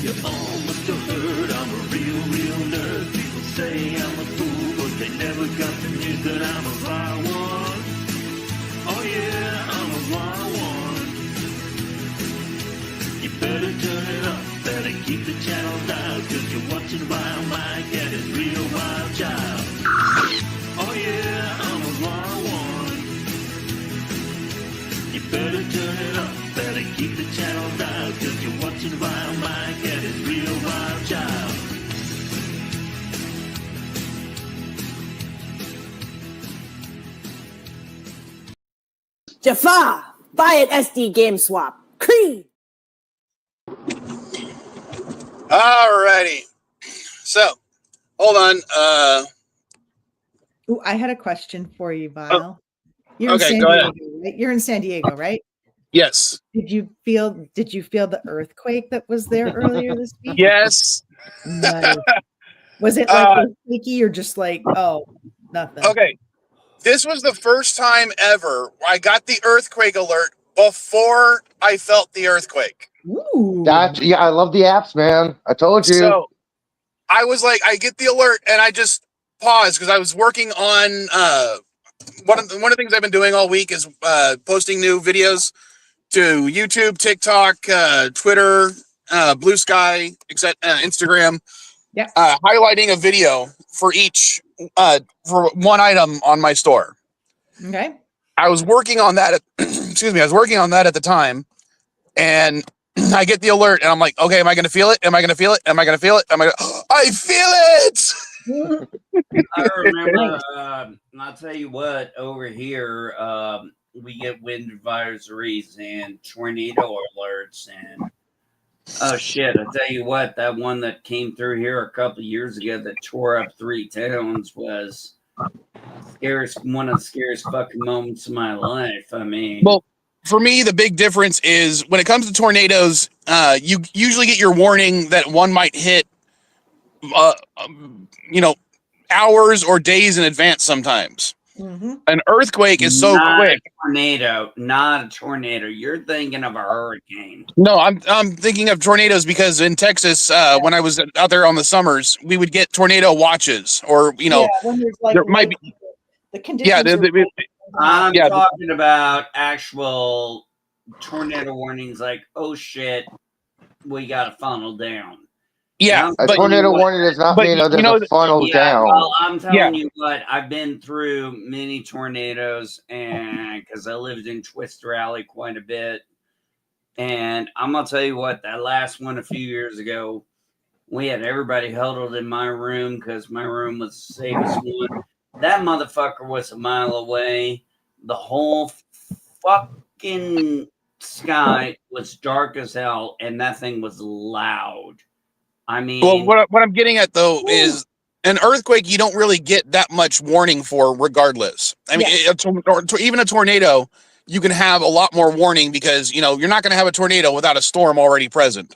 You all must have heard I'm a real nerd. People say I'm a fool, but they never got the news that I'm a wild one. Oh yeah, I'm a wild one. You better turn it up, better keep the channel dialed, cause you're watching VileMike and his real wild child. Oh yeah, I'm a wild one. You better turn it up, better keep the channel dialed, cause you're watching VileMike and his real wild child. Jafar, buy an SD game swap. Creed. Alrighty. So, hold on. Ooh, I had a question for you, Vile. You're okay, in San go Diego, ahead. right? You're in San Diego, right? Yes. Did you feel the earthquake that was there earlier this week? Yes. Nice. Was it like earthquakey or just like, oh, nothing? Okay. This was the first time ever I got the earthquake alert before I felt the earthquake. Ooh. Yeah, I love the apps, man. I told you. So I was like, I get the alert and I just paused because I was working on one of the things I've been doing all week is posting new videos to YouTube, TikTok, Twitter, BlueSky, Instagram. Yeah. Highlighting a video for each for one item on my store. Okay. I was working on that. Excuse me. I was working on that at the time, and I get the alert, and I'm like, okay, am I going to feel it? Am I going to feel it? Am I going to feel it? I feel it. I remember. I'll tell you what. Over here, we get wind advisories and tornado alerts, and oh shit! I tell you what, that one that came through here a couple of years ago that tore up 3 towns was one of the scariest fucking moments of my life. I mean, well, for me, the big difference is when it comes to tornadoes, you usually get your warning that one might hit, hours or days in advance sometimes. Mm-hmm. An earthquake is so quick. Not a tornado. You're thinking of a hurricane. No, I'm thinking of tornadoes because in Texas, when I was out there on the summers, we would get tornado watches, or when there's like there might be the conditions. I'm talking about actual tornado warnings, like, oh shit, we got to funnel down. Yeah, a tornado warning does not mean there's a funnel down. Well, I'm telling you what, I've been through many tornadoes, and because I lived in Twister Alley quite a bit, and I'm gonna tell you what, that last one a few years ago, we had everybody huddled in my room because my room was the safest one. That motherfucker was a mile away. The whole fucking sky was dark as hell, and that thing was loud. I mean, well, what I'm getting at though is an earthquake. You don't really get that much warning for, regardless. I mean, even a tornado, you can have a lot more warning because you're not going to have a tornado without a storm already present.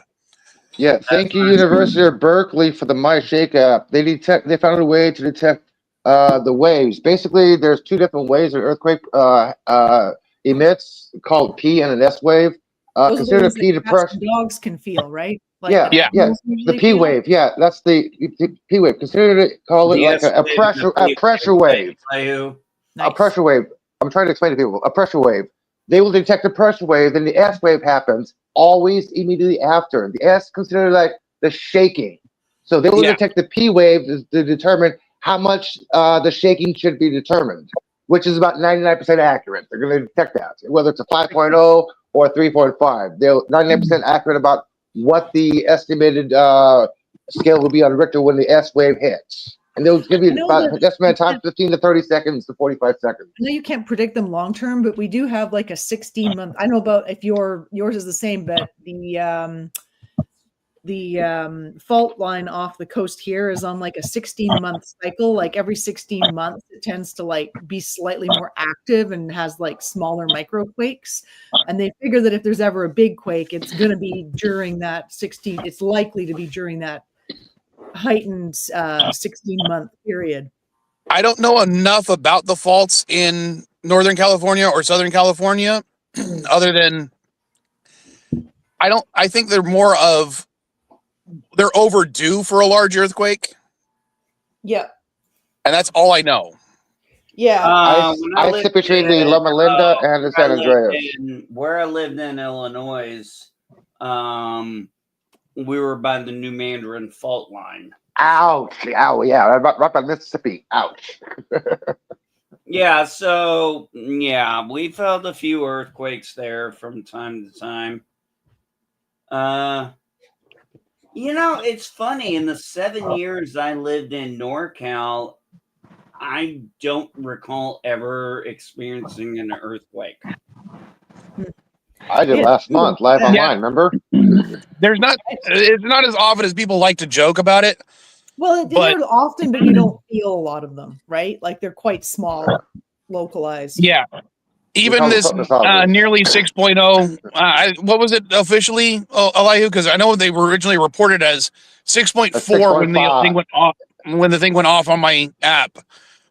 Yeah, thank you, University of Berkeley, for the My Shake app. They found a way to detect the waves. Basically, there's 2 different waves an earthquake emits, called P and an S wave. Consider P depression. Dogs can feel, right? Like the P wave. Yeah, that's the P wave. Call it like a pressure wave. A pressure wave. I'm trying to explain to people. A pressure wave. They will detect a pressure wave, then the S wave happens always immediately after. The S considered like the shaking. So they will detect the P wave to determine how much the shaking should be determined, which is about 99% accurate. They're going to detect that, whether it's a 5.0 or a 3.5. They're 99% accurate about what the estimated scale will be on Richter when the S wave hits. And they'll give you about an estimated time, 15 to 30 seconds to 45 seconds. I know you can't predict them long term, but we do have like a 16-month. I don't know about if yours is the same, but the fault line off the coast here is on like a 16-month cycle. Like every 16 months, it tends to like be slightly more active and has like smaller microquakes. And they figure that if there's ever a big quake, it's going to be during that 16. It's likely to be during that heightened 16-month period. I don't know enough about the faults in Northern California or Southern California, other than I think they're more of they're overdue for a large earthquake, Yeah. and that's all I know. Yeah. I sit between the Loma Linda and the San Andreas. Where I lived in Illinois, we were by the New Mandarin fault line. Ouch! Ow! Yeah, right by Mississippi. Ouch! Yeah, so yeah, we felt a few earthquakes there from time to time. It's funny. In the 7 years I lived in NorCal, I don't recall ever experiencing an earthquake. I did last month, live online. Remember? It's not as often as people like to joke about it. Well, they're often, but you don't feel a lot of them, right? Like they're quite small, localized. Yeah. Even this nearly 6.0, what was it officially, Elihu? Because I know they were originally reported as 6.4 when the thing went off. When the thing went off on my app,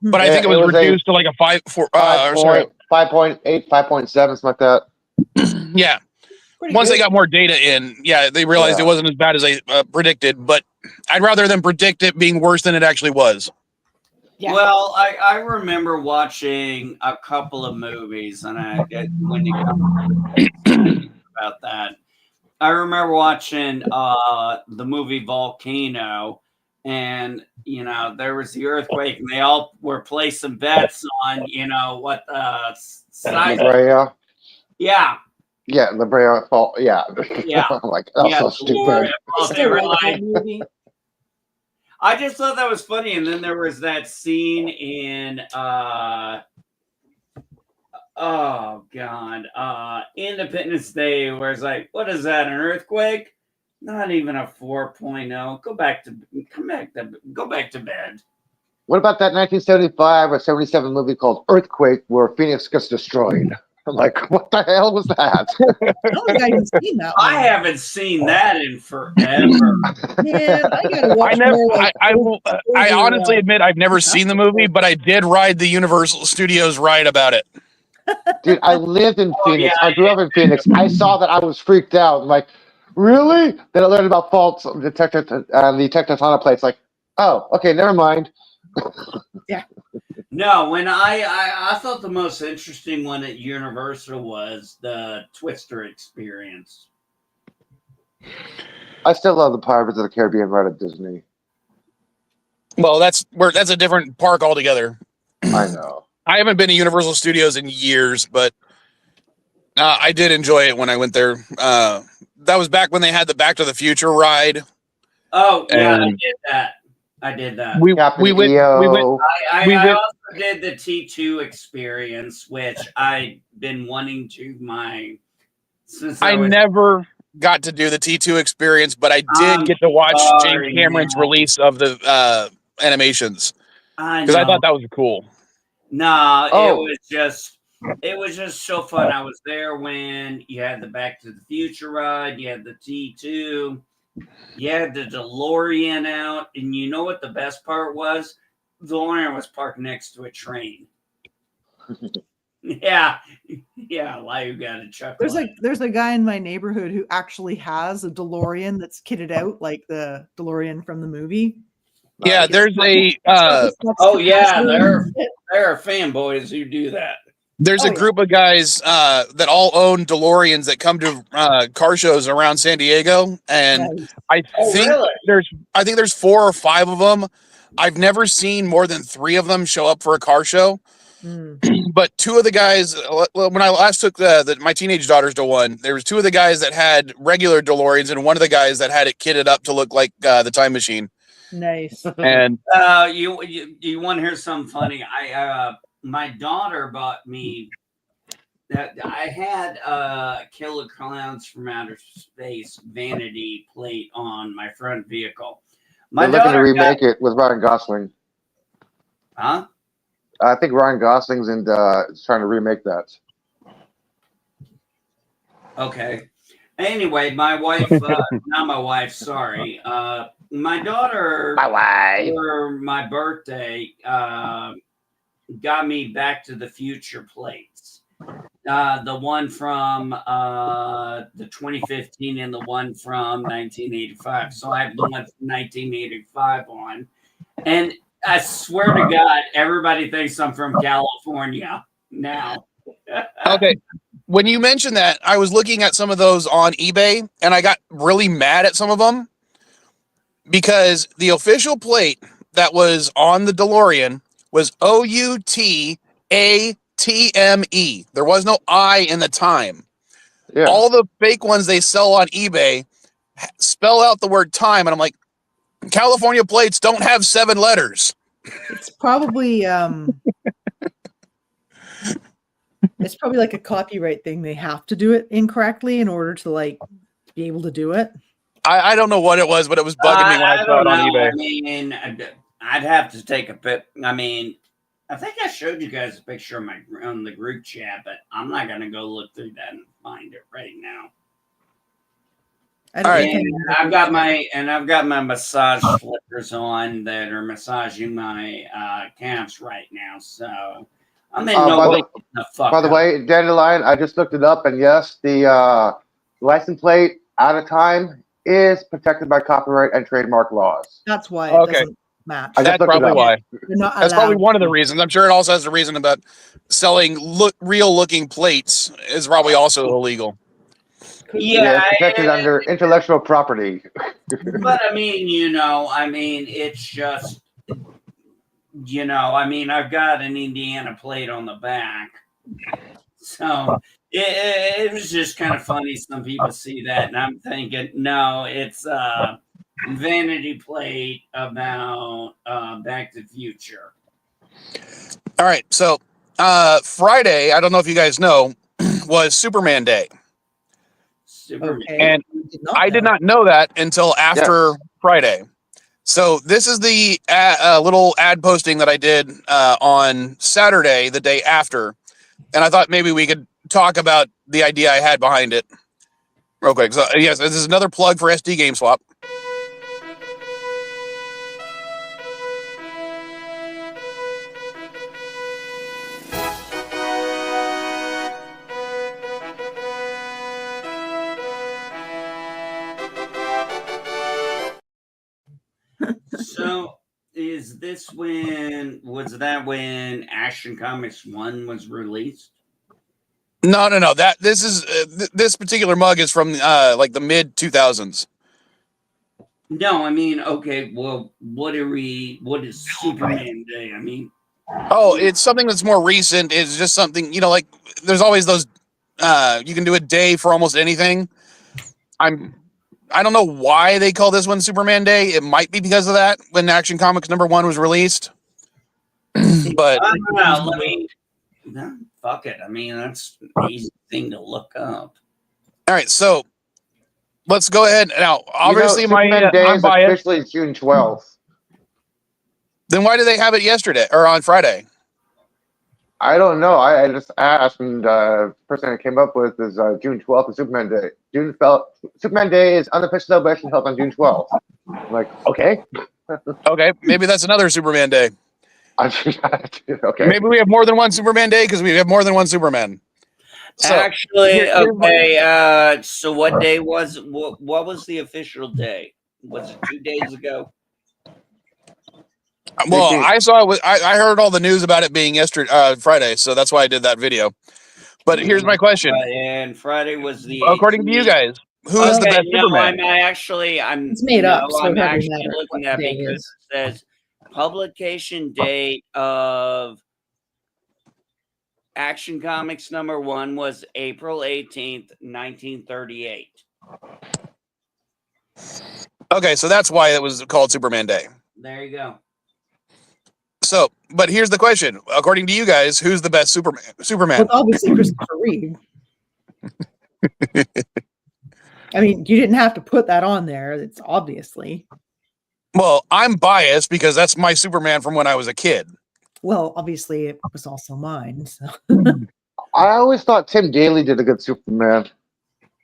but I think it was reduced to like a 5.8, 5.7, something like that. Yeah. Once they got more data in, they realized it wasn't as bad as they predicted. But I'd rather them predict it being worse than it actually was. Yeah. Well, I remember watching a couple of movies, and when you come about that, I remember watching the movie Volcano, and there was the earthquake, and they all were placing bets on what the size. Yeah. Yeah, La Brea fault. Yeah. Yeah. Like that's so stupid. I just thought that was funny. And then there was that scene in Independence Day where it's like, what is that, an earthquake? Not even a 4.0. Go back to bed. What about that 1975 or 77 movie called Earthquake where Phoenix gets destroyed? I'm like, what the hell was that? I don't think I haven't seen that one. I haven't seen that in forever. Man, I gotta watch more. I honestly admit I've never seen the movie, but I did ride the Universal Studios ride about it. Dude, I lived in Phoenix. I grew up in Phoenix. I saw that. I was freaked out. I'm like, really? Then I learned about faults on the tectonic plates. Like, oh, okay, never mind. Yeah. No, when I thought the most interesting one at Universal was the Twister experience. I still love the Pirates of the Caribbean ride at Disney. Well, that's a different park altogether. I know. I haven't been to Universal Studios in years, but I did enjoy it when I went there. That was back when they had the Back to the Future ride. Oh, yeah, I did that. We went. I also did the T2 experience, which I've been wanting to since I never got to do the T2 experience, but I did get to watch James Cameron's release of the animations because I thought that was cool. No, it was just so fun. I was there when you had the Back to the Future ride, you had the T2. You had the DeLorean out, and you know what the best part was? The DeLorean was parked next to a train. Yeah, Liu got a chuckle. There's a guy in my neighborhood who actually has a DeLorean that's kitted out like the DeLorean from the movie. Yeah, there's a. Oh yeah, there are fanboys who do that. There's a group of guys that all own DeLoreans that come to car shows around San Diego, and I think there's 4 or 5 of them. I've never seen more than 3 of them show up for a car show. But 2 of the guys, when I last took my teenage daughters to one, there was 2 of the guys that had regular DeLoreans, and one of the guys that had it kitted up to look like the Time Machine. Nice. And you want to hear something funny? My daughter bought me that I had Killer Clowns from Outer Space vanity plate on my front vehicle. They're looking to remake it with Ryan Gosling. Huh? I think Ryan Gosling's trying to remake that. Okay. Anyway, my wife, not my wife, sorry. My daughter, for my birthday, got me Back to the Future plates. The one from the 2015 and the one from 1985. So I have the one from 1985 on. And I swear to God, everybody thinks I'm from California now. Okay. When you mentioned that, I was looking at some of those on eBay and I got really mad at some of them because the official plate that was on the DeLorean was OUTATME. There was no I in the time. Yeah. All the fake ones they sell on eBay spell out the word time. And I'm like, California plates don't have 7 letters. It's probably it's probably like a copyright thing. They have to do it incorrectly in order to like be able to do it. I don't know what it was, but it was bugging me when I saw it on eBay. I mean, I'd have to take a pic. I mean, I think I showed you guys a picture of on the group chat, but I'm not gonna go look through that and find it right now. All right. And I've got my massage flippers on that are massaging my calves right now. So I'm in no way the fuck. By the way, Dandelion, I just looked it up, and yes, the license plate out of time is protected by copyright and trademark laws. That's why it doesn't match. That's probably why. That's probably one of the to. reasons. I'm sure it also has a reason about selling real looking plates is probably also illegal. Yeah, it's protected under intellectual property. But I mean, it's just, I've got an Indiana plate on the back. So it was just kind of funny. Some people see that, and I'm thinking, no, it's a vanity plate about Back to the Future. All right. So Friday, I don't know if you guys know, was Superman Day. Okay. And I did not know that until after Friday. So this is the little ad posting that I did on Saturday, the day after. And I thought maybe we could talk about the idea I had behind it real quick. So yes, this is another plug for SD Game Swap. So is this when Action Comics 1 was released? No. This is this particular mug is from like the mid 2000s. No, I mean, okay, well, what is Superman Day? I mean, it's something that's more recent. It's just something, like there's always those you can do a day for almost anything. I don't know why they call this one Superman Day. It might be because of that when Action Comics #1 was released. But fuck it. I mean, that's an easy thing to look up. All right, so let's go ahead now. Obviously, Superman Day is officially June 12th. Then why did they have it yesterday or on Friday? I don't know. I just asked, and the person I came up with is June 12th is Superman Day. Superman Day is unofficial celebration held on June 12th. I'm like, okay. Okay, maybe that's another Superman Day. Okay. Maybe we have more than one Superman Day because we have more than one Superman. So, actually, okay. So what day was what was the official day? Was it 2 days ago? Well, I saw it. I heard all the news about it being yesterday, Friday, so that's why I did that video. But here's my question: and Friday was the. According to you guys, who is the best Superman? It's made up. So I'm actually looking at it because it says publication date of Action Comics #1 was April 18th, 1938. Okay, so that's why it was called Superman Day. There you go. So, but here's the question: according to you guys, who's the best Superman? Well, obviously Christopher Reeve. I mean, you didn't have to put that on there. It's obviously. Well, I'm biased because that's my Superman from when I was a kid. Well, obviously, it was also mine. So. I always thought Tim Daly did a good Superman.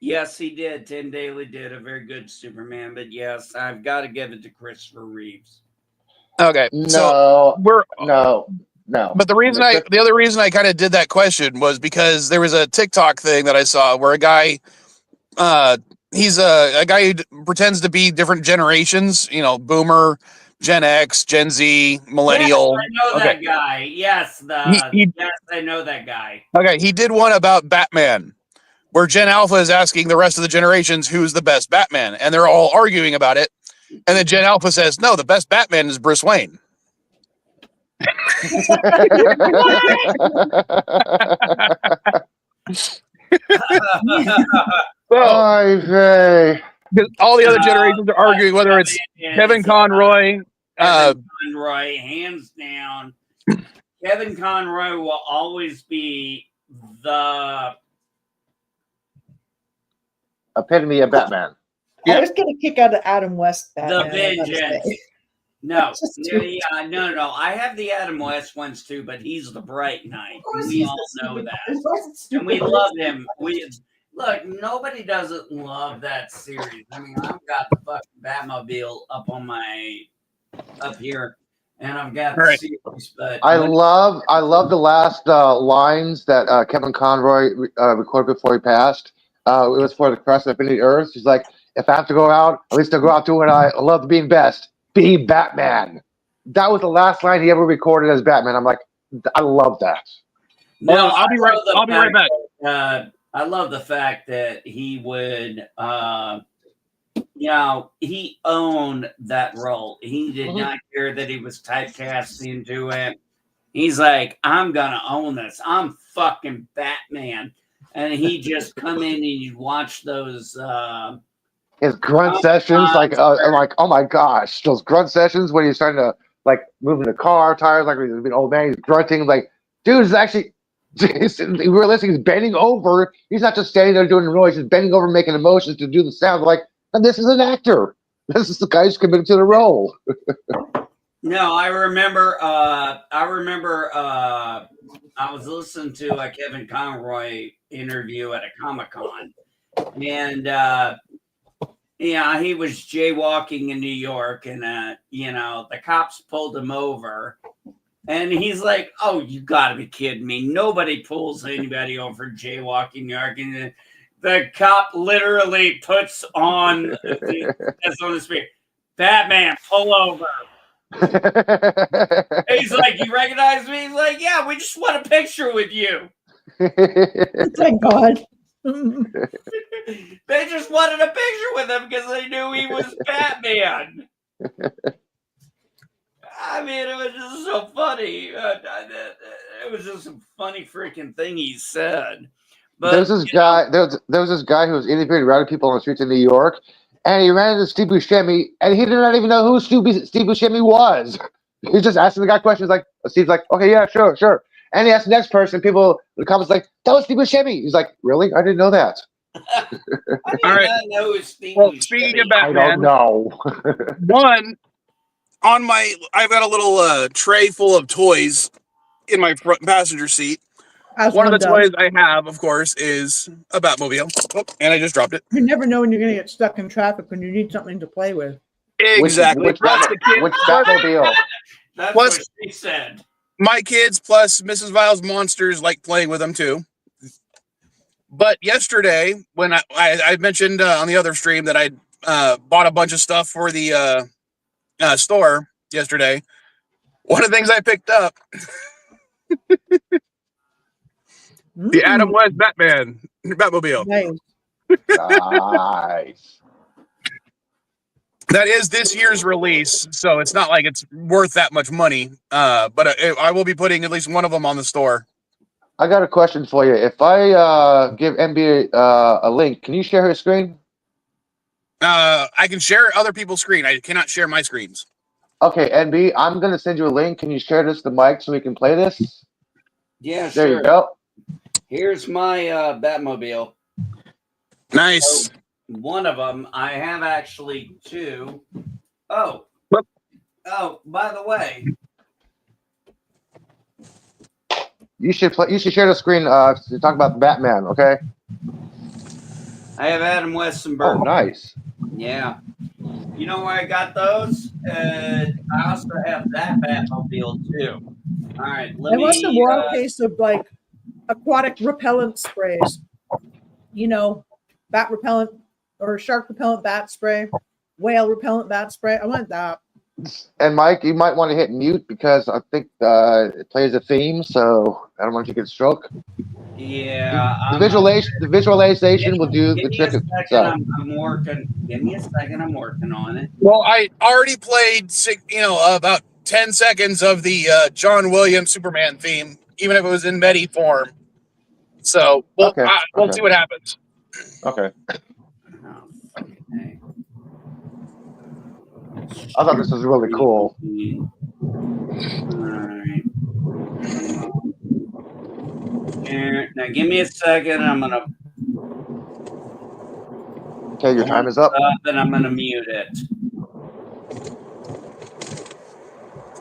Yes, he did. Tim Daly did a very good Superman, but yes, I've got to give it to Christopher Reeves. Okay, no. No. But the other reason I kind of did that question was because there was a TikTok thing that I saw where a guy, he's a guy who pretends to be different generations, you know, Boomer, Gen X, Gen Z, Millennial. Yes, I know that guy. Yes, yes, I know that guy. Okay, he did one about Batman, where Gen Alpha is asking the rest of the generations who's the best Batman, and they're all arguing about it. And then Gen Alpha says, "No, the best Batman is Bruce Wayne." All the other generations are arguing whether it's Kevin Conroy. Kevin Conroy, hands down. Kevin Conroy will always be the epitome of Batman. I was getting a kick out of Adam West Batman. The Vengeance. No. No. I have the Adam West ones too, but he's the Bright Knight. We all know that. And we love him. Look, nobody doesn't love that series. I mean, I've got the fucking Batmobile up here, and I've got the series. But I love the last lines that Kevin Conroy recorded before he passed. It was for the Crest of Infinity Earth. He's like, if I have to go out, at least I'll go out doing what I love being best. Be Batman. That was the last line he ever recorded as Batman. I'm like, I love that. No, I'll be right back. I love the fact that he would, he owned that role. He did not care that he was typecast into it. He's like, I'm gonna own this. I'm fucking Batman. And he just come in and you watch those his grunt sessions, like oh my gosh, those grunt sessions when he's trying to like moving the car tires, like he's an old man, he's grunting, like dude is actually realistic. He's bending over. He's not just standing there doing the noise. He's bending over, making emotions to do the sound. Like, and this is an actor. This is the guy who's committed to the role. No, I remember. I was listening to a Kevin Conroy interview at a Comic-Con, and he was jaywalking in New York, and the cops pulled him over, and he's like, "Oh, you got to be kidding me! Nobody pulls anybody over jaywalking in New York." And the cop literally puts on the speaker, "Batman, pull over." He's like, "You recognize me?" He's like, "Yeah, we just want a picture with you." Thank God. They just wanted a picture with him because they knew he was Batman. I mean, it was just so funny. It was just a funny freaking thing he said. But there was this guy. There was this guy who was interviewing rowdy people on the streets of New York, and he ran into Steve Buscemi, and he did not even know who Steve Buscemi was. He was just asking the guy questions. Like Steve's like, "Okay, yeah, sure." And he asked the next person. People, the comments like, "That was Steve Buscemi." He's like, "Really? I didn't know that." All right. Well, speaking of Batman, I don't know. one on I've got a little tray full of toys in my front passenger seat. One of the toys I have, of course, is a Batmobile. Oh, and I just dropped it. You never know when you're going to get stuck in traffic when you need something to play with. Which Exactly. Batmobile? That's what she said. My kids plus Mrs. Vile's monsters like playing with them too. But yesterday, when I mentioned on the other stream that I bought a bunch of stuff for the store yesterday, one of the things I picked up, the Adam West Batmobile. Nice. That is this year's release, so it's not like it's worth that much money. But I will be putting at least one of them on the store. I got a question for you. If I give MB a link, can you share her screen? I can share other people's screen. I cannot share my screens. Okay, NB, I'm going to send you a link. Can you share this to Mike so we can play this? Yeah, there you go. Here's my Batmobile. Nice. So, one of them, I have actually two. Oh, by the way, you should share the screen to talk about the Batman. Okay. I have Adam West and Burke. Oh, nice. Yeah. You know where I got those? I also have that Batmobile too. All right. I want some raw case of like aquatic repellent sprays. You know, bat repellent or shark repellent bat spray, whale repellent bat spray. I want that. And Mike, you might want to hit mute because I think it plays a theme, so I don't want you to get stroke. Yeah. The visualization will do the trick itself. I'm working. Give me a second. I'm working on it. Well, I already played, about 10 seconds of the John Williams Superman theme, even if it was in MIDI form. So we'll see what happens. Okay. Oh, fucking A. I thought this was really cool. Alright. Now give me a second. I'm gonna. Okay, your time is up. And I'm gonna mute it.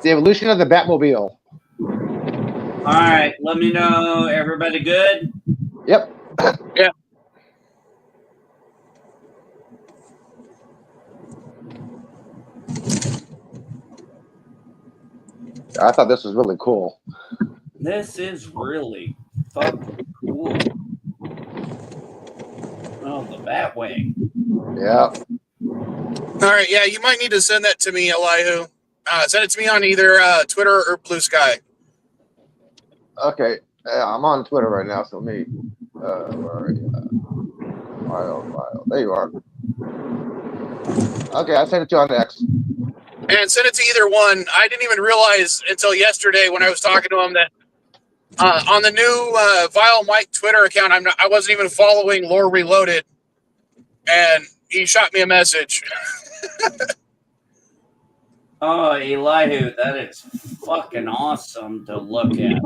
The evolution of the Batmobile. Alright, let me know. Everybody good? Yep. Yeah. I thought this was really cool. This is really fucking cool. Oh, the Batwing. Yeah. All right, yeah, you might need to send that to me, Elihu. Send it to me on either Twitter or BlueSky. Okay. I'm on Twitter right now, so let me. Where are you? File. There you are. Okay, I sent it to you on X. And send it to either one. I didn't even realize until yesterday when I was talking to him that on the new VileMike Twitter account, I wasn't even following Lore Reloaded, and he shot me a message. Oh, Elihu, that is fucking awesome to look at.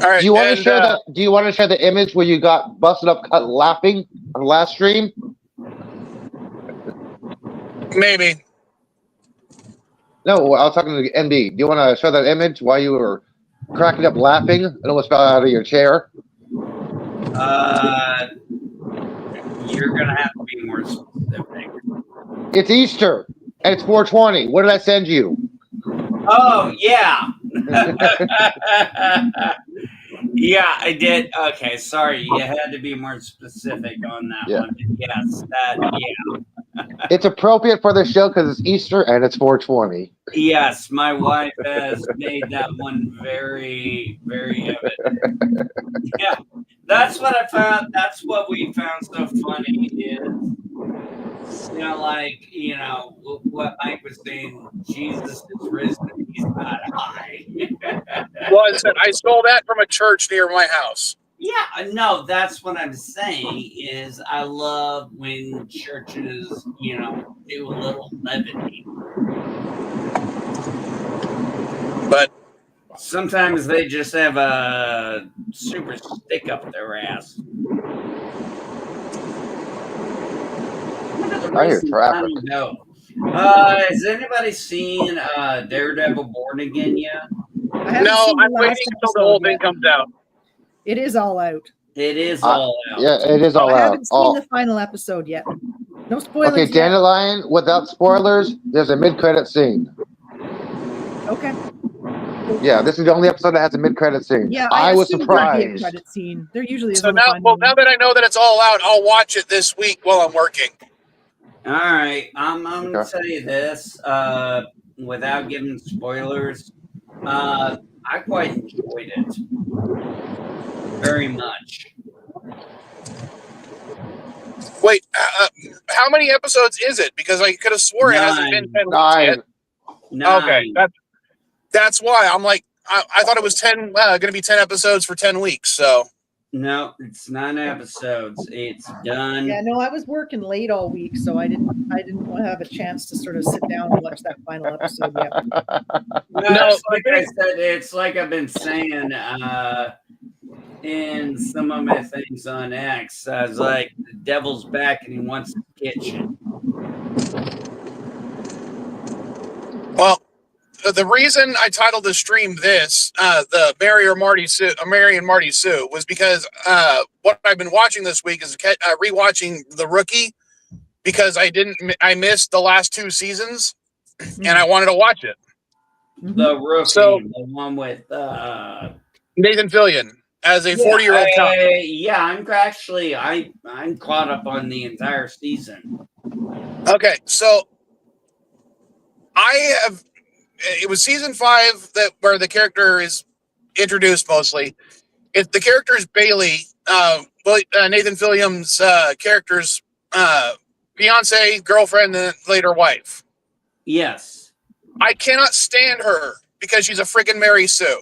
All right. Do you want to share that? Do you want to share the image where you got busted up, cut laughing on the last stream? Maybe. No, I was talking to the MD. Do you want to show that image while you were cracking up laughing and almost fell out of your chair? You're gonna have to be more specific. It's Easter and it's 420. What did I send you? Oh yeah. Yeah, I did. Okay, sorry. You had to be more specific on that one. Yes, It's appropriate for the show because it's Easter and it's 420. Yes, my wife has made that one very, very evident. Yeah, that's what I found. That's what we found so funny is, what Mike was saying, Jesus is risen, he's not high. Well, I stole that from a church near my house. Yeah, no, that's what I'm saying is I love when churches, do a little levity. But sometimes they just have a super stick up their ass. I hear traffic. Has anybody seen Daredevil Born Again yet? No, I'm waiting until the whole thing comes out. It is all out. It is all out. Yeah, it is all out. I haven't seen the final episode yet. No spoilers. Okay, Dandelion, without spoilers, there's a mid-credit scene. Okay. Yeah, this is the only episode that has a mid-credit scene. Yeah, I was there'd be surprised. a credit scene. There usually is. So now that I know that it's all out, I'll watch it this week while I'm working. All right, I'm gonna tell you this without giving spoilers. I quite enjoyed it very much. Wait, how many episodes is it? Because I could have swore it hasn't been 10 weeks yet. 9. Okay, that's why I'm like I thought it was 10. Going to be 10 episodes for 10 weeks. So no, it's 9 episodes. It's done. Yeah, no, I was working late all week, so I didn't have a chance to sort of sit down and watch that final episode yet. No, like I said, it's like I've been saying in some of my things on X. I was like, the devil's back and he wants the kitchen. Well, the reason I titled the stream this, the Mary and Marty Sue, was because what I've been watching this week is rewatching The Rookie because I missed the last 2 seasons and I wanted to watch it. The rookie, So the one with Nathan Fillion as a 40-year-old cop. Yeah, I'm caught up on the entire season. Okay, so it was season 5 where the character is introduced mostly. The character is Bailey, Nathan Fillion's character's fiance, girlfriend, and later wife. Yes. I cannot stand her because she's a freaking Mary Sue.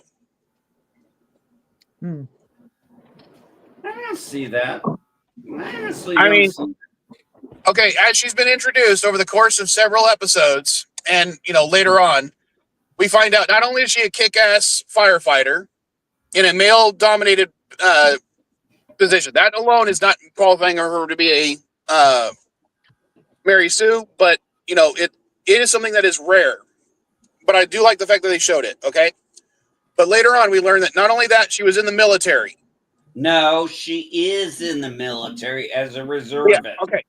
Hmm. I don't see that. Okay, as she's been introduced over the course of several episodes, and later on, we find out not only is she a kick-ass firefighter in a male-dominated position, that alone is not qualifying her to be a Mary Sue, but it is something that is rare. But I do like the fact that they showed it. Okay, but later on, we learn that not only that, she was in the military. No, she is in the military as a reservist. Yeah. Okay.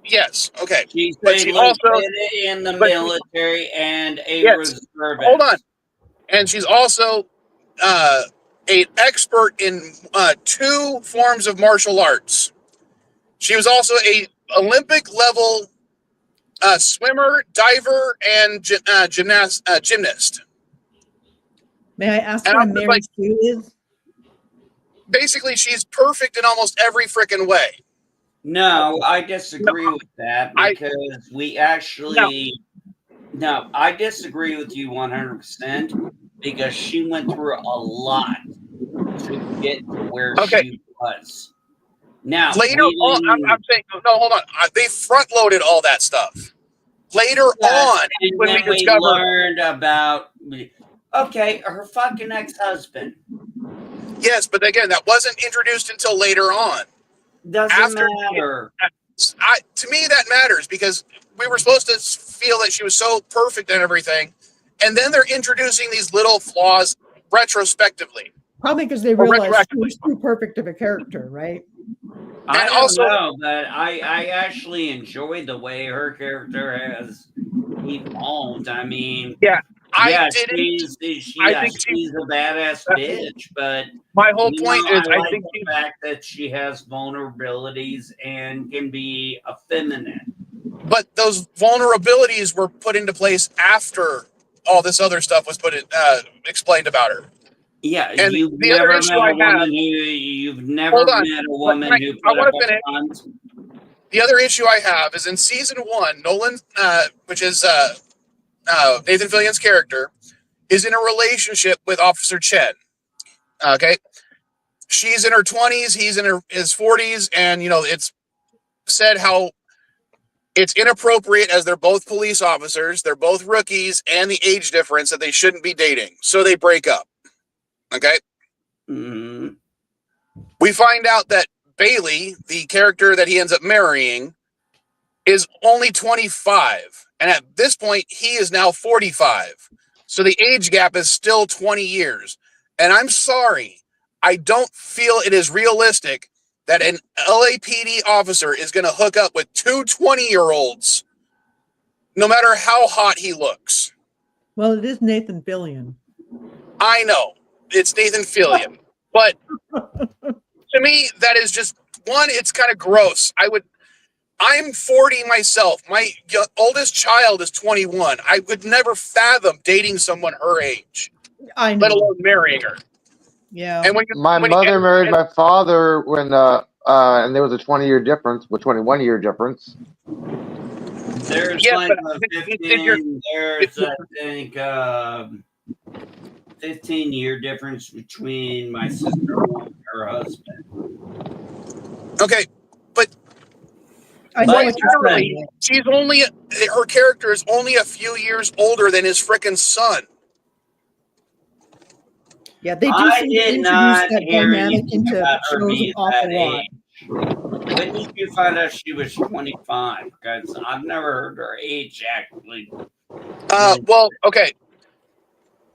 Yes. Okay. She's but she also in the military and a reservist. Hold on. And she's also an expert in 2 forms of martial arts. She was also a Olympic level swimmer, diver, and gymnast. May I ask what a Mary Sue is? Basically, she's perfect in almost every freaking way. No, I disagree with that because we actually. No, I disagree with you 100% because she went through a lot to get to where she was. Now, later on, I'm saying, no, hold on. They front loaded all that stuff. Later on, when we learned about, her fucking ex-husband. Yes, but again, that wasn't introduced until later on. Doesn't matter. To me, that matters because we were supposed to feel that she was so perfect and everything, and then they're introducing these little flaws retrospectively. Probably because they realized she was too perfect of a character, right? I don't know, but I actually enjoyed the way her character has evolved. I mean, she's a badass bitch, but my whole point is, I think the fact that she has vulnerabilities and can be effeminate. But those vulnerabilities were put into place after all this other stuff was explained about her. Yeah, and you've the never other issue met I a woman have, you've never met a woman who put up a front. The other issue I have is in season 1, Nolan, which is Nathan Fillion's character, is in a relationship with Officer Chen. Okay, she's in her 20s, he's in his 40s, and it's said how it's inappropriate as they're both police officers, they're both rookies, and the age difference that they shouldn't be dating, so they break up. Okay. Mm-hmm. We find out that Bailey, the character that he ends up marrying, is only 25. And at this point, he is now 45. So the age gap is still 20 years. And I'm sorry, I don't feel it is realistic that an LAPD officer is going to hook up with 2 20-year-olds, no matter how hot he looks. Well, it is Nathan Fillion. I know. It's Nathan Fillion. But to me, that is just, one, it's kind of gross. I'm 40 myself. My oldest child is 21. I would never fathom dating someone her age. I know. Let alone marrying her. Yeah. And my mother married my father when and there was a 20-year difference, with 21-year difference. There's like a 15. There's I think 15-year difference between my sister-in-law and her husband. Okay, but she's only, her character is only a few years older than his frickin' son. Yeah, they do introduce that dynamic into shows an awful lot. When did you find out she was 25? Because I've never heard her age actually. Well, okay.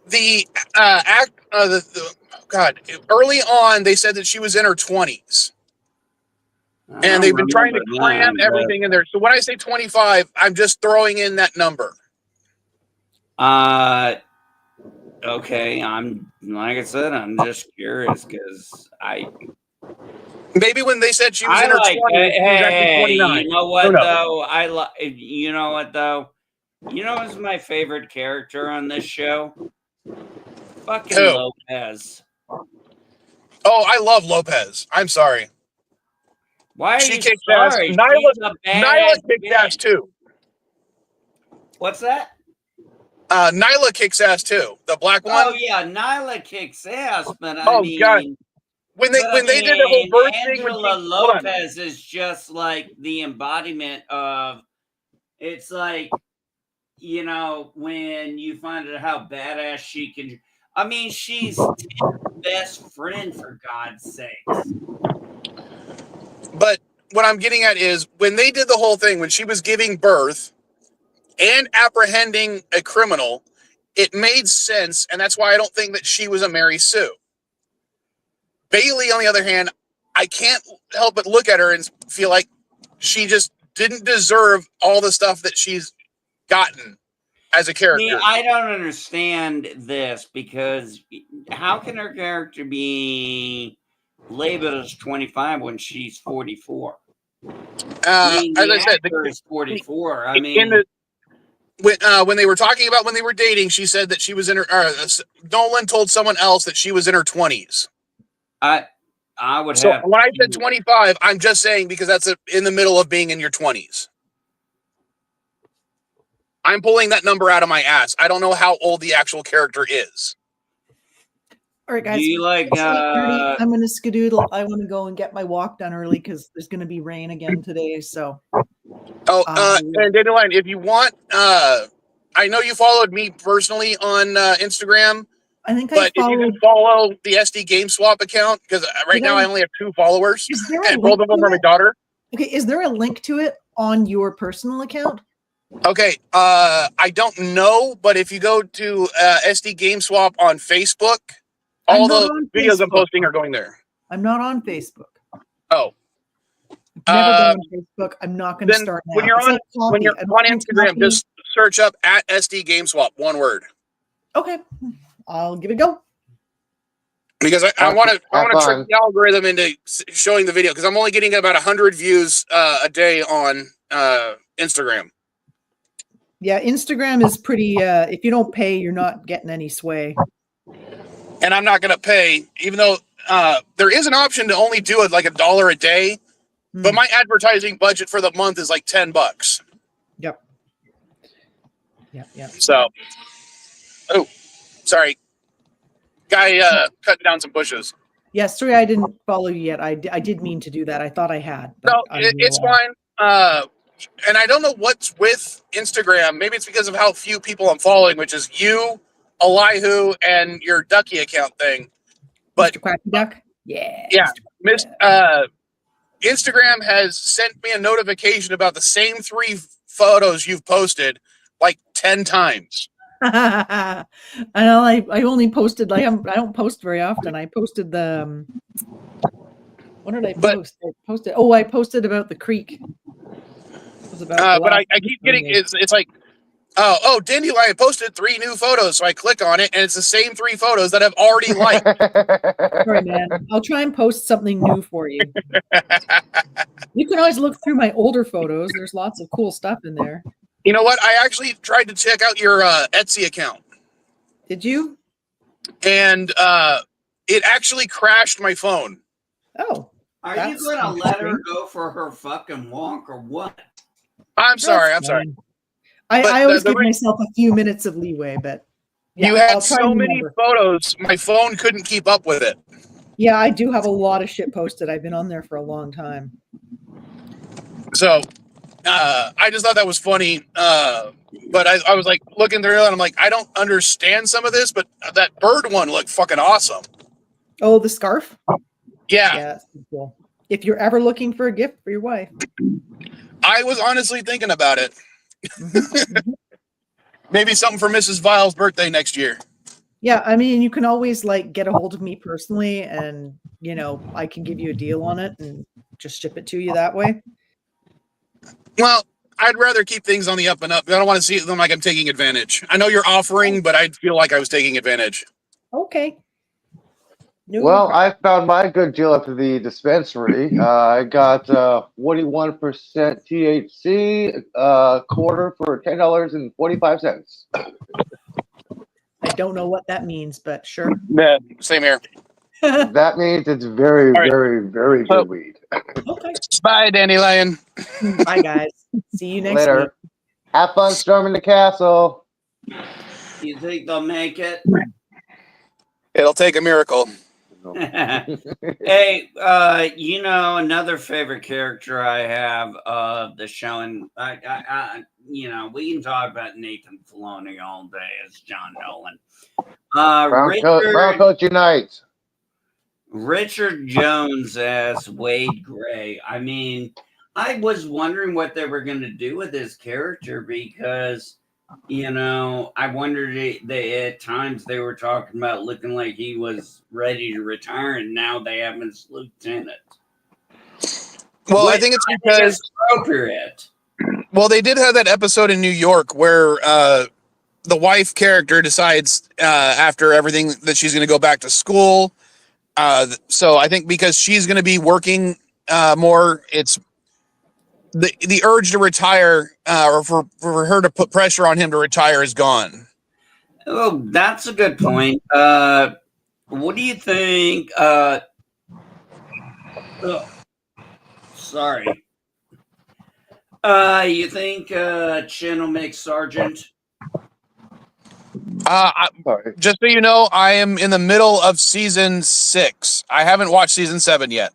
The early on they said that she was in her 20s. And they've been trying to cram everything in there. So when I say 25, I'm just throwing in that number. Okay, I'm like I said, I'm just curious because maybe when they said she was in her like 20s, she was actually hey, 29. you know Who what knows? though? You know what though? You know who's my favorite character on this show? Fucking Who? Lopez. Oh, I love Lopez. I'm sorry. Why are She you kicks ass. sorry? She's a Nyla badass kicks ass bitch. too. What's that? Nyla kicks ass too. The black one. Oh yeah, Nyla kicks ass, but Oh God. When they did the whole birth thing, Angela hold on. Lopez is just like the embodiment of. It's like, you know, when you find out how badass she can. I mean, she's Tim's best friend for God's sakes. But what I'm getting at is when they did the whole thing, when she was giving birth and apprehending a criminal, it made sense, and that's why I don't think that she was a Mary Sue. Bailey, on the other hand, I can't help but look at her and feel like she just didn't deserve all the stuff that she's gotten as a character. See, I don't understand this because how can her character be labeled as 25 when she's 44? I mean, as the I said, actor is 44. I mean, when they were talking about when they were dating, she said that she was in her. Nolan told someone else that she was in her 20s. I would So have. when I said 25, I'm just saying because that's in the middle of being in your 20s. I'm pulling that number out of my ass. I don't know how old the actual character is. All right, guys. Do you like? I'm gonna skedoodle. I want to go and get my walk done early because there's gonna be rain again today. So. And Dandelion, if you want, I know you followed me personally on Instagram. I think but if you can follow the SD Game Swap account, because right now I only have 2 followers, and both of them are my daughter. Okay, is there a link to it on your personal account? Okay, I don't know, but if you go to SD Game Swap on Facebook, all the videos I'm posting are going there. I'm not on Facebook. Oh. I've never been on Facebook. I'm not going to start now. When you're on Instagram, just search up at SD Game Swap, one word. Okay, I'll give it a go. Because I want to trick the algorithm into showing the video because I'm only getting about 100 views a day on Instagram. Yeah, Instagram is pretty. If you don't pay, you're not getting any sway. And I'm not going to pay, even though there is an option to only do it like $1 a day. But my advertising budget for the month is like $10. Yep. So, oh, sorry. Guy cutting down some bushes. Yeah, sorry, I didn't follow you yet. I did mean to do that. I thought I had. But no, it's fine. And I don't know what's with Instagram. Maybe it's because of how few people I'm following, which is you, Elihu, and your Ducky account thing. But Mr. Quacky Duck? Yeah. Yeah. Instagram has sent me a notification about the same 3 photos you've posted like 10 times. I know. I only posted. I don't post very often. I posted the. What did I post? I posted about the creek. It was about but I keep getting it's like Dandelion posted 3 new photos, so I click on it and it's the same 3 photos that I've already liked. Sorry, man. I'll try and post something new for you. You can always look through my older photos. There's lots of cool stuff in there. You know what? I actually tried to check out your Etsy account. Did you? And it actually crashed my phone. Oh. Are you going to let her go for her fucking walk or what? I'm sorry. I always give myself a few minutes of leeway, but yeah, you had so many photos, my phone couldn't keep up with it. Yeah, I do have a lot of shit posted. I've been on there for a long time. So I just thought that was funny. But I was like looking through it and I'm like, I don't understand some of this, but that bird one looked fucking awesome. Oh, the scarf? Yeah. Yeah, that's cool. If you're ever looking for a gift for your wife. I was honestly thinking about it. Maybe something for Mrs. Vile's birthday next year. Yeah, I mean, you can always like get a hold of me personally and, you know, I can give you a deal on it and just ship it to you that way. Well, I'd rather keep things on the up and up. I don't want to see them like I'm taking advantage. I know you're offering, but I'd feel like I was taking advantage. Okay. No Well, problem. I found my good deal at the dispensary. I got 41% THC quarter for $10.45. I don't know what that means, but sure. Yeah, same here. That means it's very, All right. very, very good weed. Okay. Bye, Dandelion. Bye, guys. See you next Later. week. Have fun storming the castle. You think they'll make it? It'll take a miracle. Hey, another favorite character I have of the show, and I, we can talk about Nathan Filoni all day as John Nolan. Brown Coat Unite. Richard Jones as Wade Gray. I mean, I was wondering what they were going to do with his character because, I wondered at times they were talking about looking like he was ready to retire, and now they have his lieutenant. Well, I think it's because appropriate. Well, they did have that episode in New York where the wife character decides after everything that she's going to go back to school. So I think because she's going to be working more, it's the urge to retire or for her to put pressure on him to retire is gone. Oh, that's a good point. What do you think? Sorry. You think Chin will make Sergeant? Just so you know, I am in the middle of season 6. I haven't watched season 7 yet.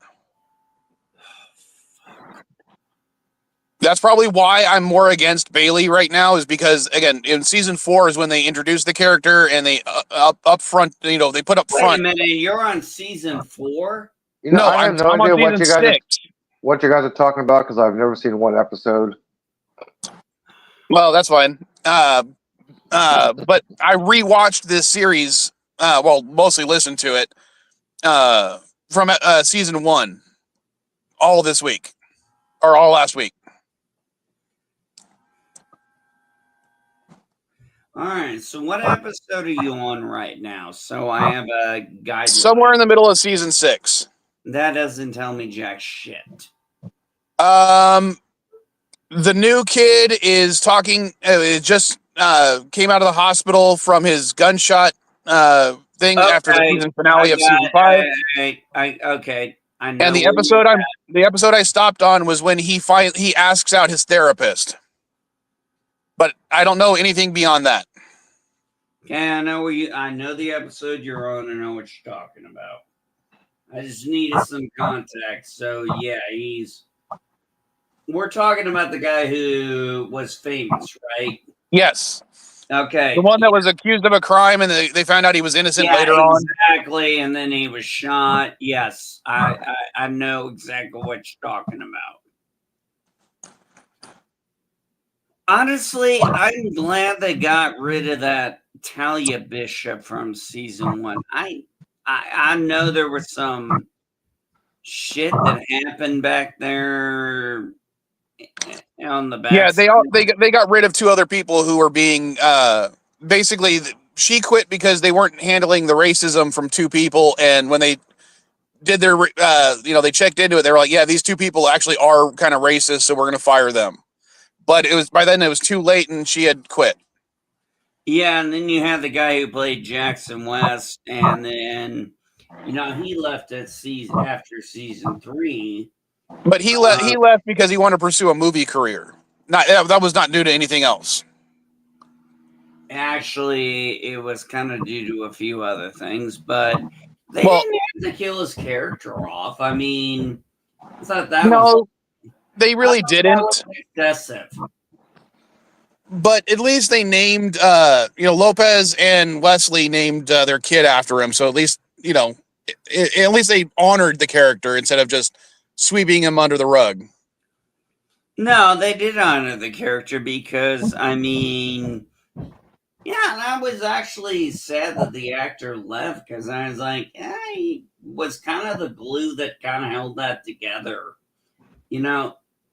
That's probably why I'm more against Bailey right now, is because, again, in season 4 is when they introduce the character and they up front, they put up front. Wait a minute, you're on season 4? No, I have no idea what you guys are talking about because I've never seen one episode. Well, that's fine. But I rewatched this series. Mostly listened to it from season 1, all this week or all last week. All right. So, what episode are you on right now? So I have a guide. Somewhere in the middle of season 6. That doesn't tell me jack shit. The new kid is talking. It just came out of the hospital from his gunshot thing after the season finale of season 5. Okay. I know. And the episode I stopped on was when he asks out his therapist. But I don't know anything beyond that. Yeah, I know the episode you're on. I know what you're talking about. I just needed some context. So yeah, we're talking about the guy who was famous, right? Yes. Okay. The one that was accused of a crime and they found out he was innocent later on. Exactly. And then he was shot. Yes. I know exactly what you're talking about. Honestly, I'm glad they got rid of that Talia Bishop from season 1. I know there was some shit that happened back there on the back. Yeah, they got rid of 2 other people who were being basically she quit because they weren't handling the racism from 2 people, and when they did their they checked into it, they were like, yeah, these 2 people actually are kind of racist, so we're going to fire them. But by then it was too late, and she had quit. Yeah, and then you had the guy who played Jackson West, and then he left after season 3. But he left because he wanted to pursue a movie career. That was not due to anything else. Actually, it was kind of due to a few other things, but they didn't have to kill his character off. I mean, I thought that was. They really didn't. Excessive. But at least they named, Lopez and Wesley named their kid after him. So at least, at least they honored the character instead of just sweeping him under the rug. No, they did honor the character because, I mean, yeah, and I was actually sad that the actor left because I was like, he was kind of the glue that kind of held that together.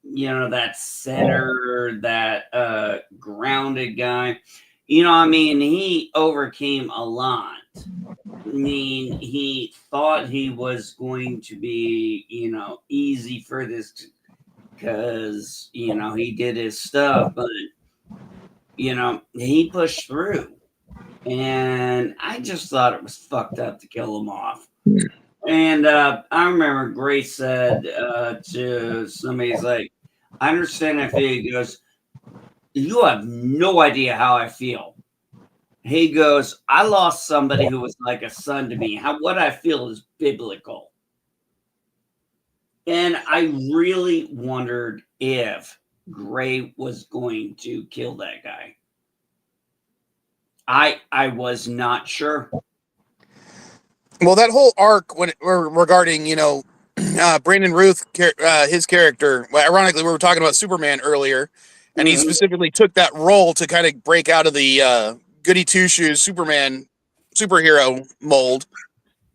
that center, that grounded guy. I mean, he overcame a lot. I mean, he thought he was going to be, easy for this because, he did his stuff, but, he pushed through. And I just thought it was fucked up to kill him off. And I remember Grace said to somebody, he's like, I understand how I feel. He goes, you have no idea how I feel. He goes, I lost somebody who was like a son to me. What I feel is biblical. And I really wondered if Gray was going to kill that guy. I was not sure. Well, that whole arc regarding, Brandon Ruth, his character, ironically, we were talking about Superman earlier, and he specifically took that role to kind of break out of the goody two-shoes superhero mold,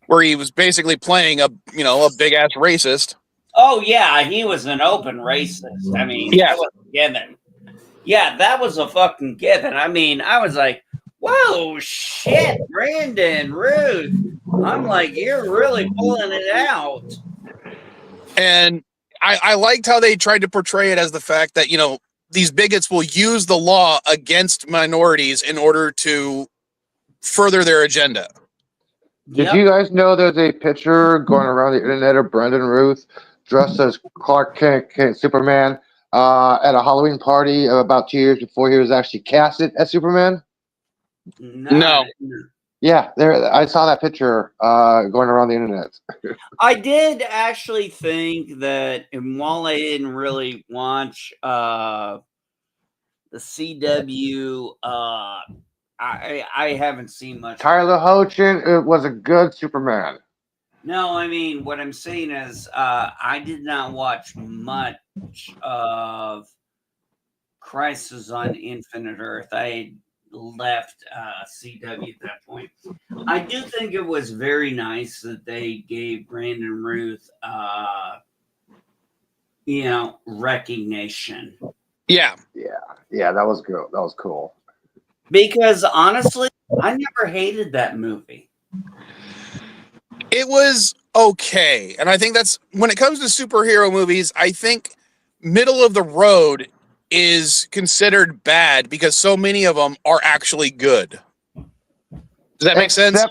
where he was basically playing a big-ass racist. Oh, yeah, he was an open racist. I mean, that was a given. Yeah, that was a fucking given. I mean, I was like, whoa, shit, Brandon Ruth. I'm like, you're really pulling it out. And I liked how they tried to portray it as the fact that, these bigots will use the law against minorities in order to further their agenda. Did you guys know there's a picture going around the internet of Brandon Ruth dressed as Clark Kent Superman at a Halloween party about 2 years before he was actually casted as Superman? No. Yeah, I saw that picture going around the internet. I did actually think that, and while I didn't really watch the CW, I haven't seen much. Tyler Hoechlin was a good Superman. No, I mean, what I'm saying is I did not watch much of Crisis on Infinite Earth. I left CW at that point. I do think it was very nice that they gave Brandon Ruth recognition. Yeah, that was good. That was cool. Because honestly, I never hated that movie. It was okay. And I think that's, when it comes to superhero movies, I think middle of the road is considered bad because so many of them are actually good. Does that make sense?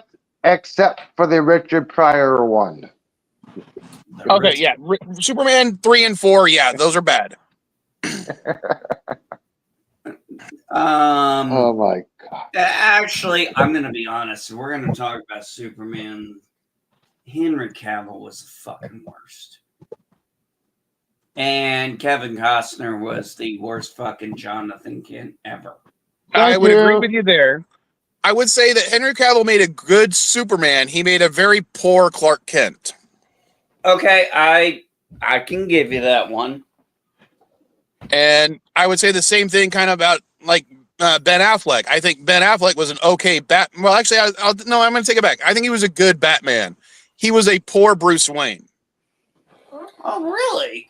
Except for the Richard Pryor one. Okay, yeah. Superman 3 and 4, yeah, those are bad. Oh my God. Actually, I'm going to be honest. We're going to talk about Superman. Henry Cavill was the fucking worst. And Kevin Costner was the worst fucking Jonathan Kent ever. I would agree with you there. I would say that Henry Cavill made a good Superman. He made a very poor Clark Kent. Okay, I can give you that one. And I would say the same thing kind of about like Ben Affleck. I think Ben Affleck was an okay Well, actually, I'm going to take it back. I think he was a good Batman. He was a poor Bruce Wayne. Oh, really?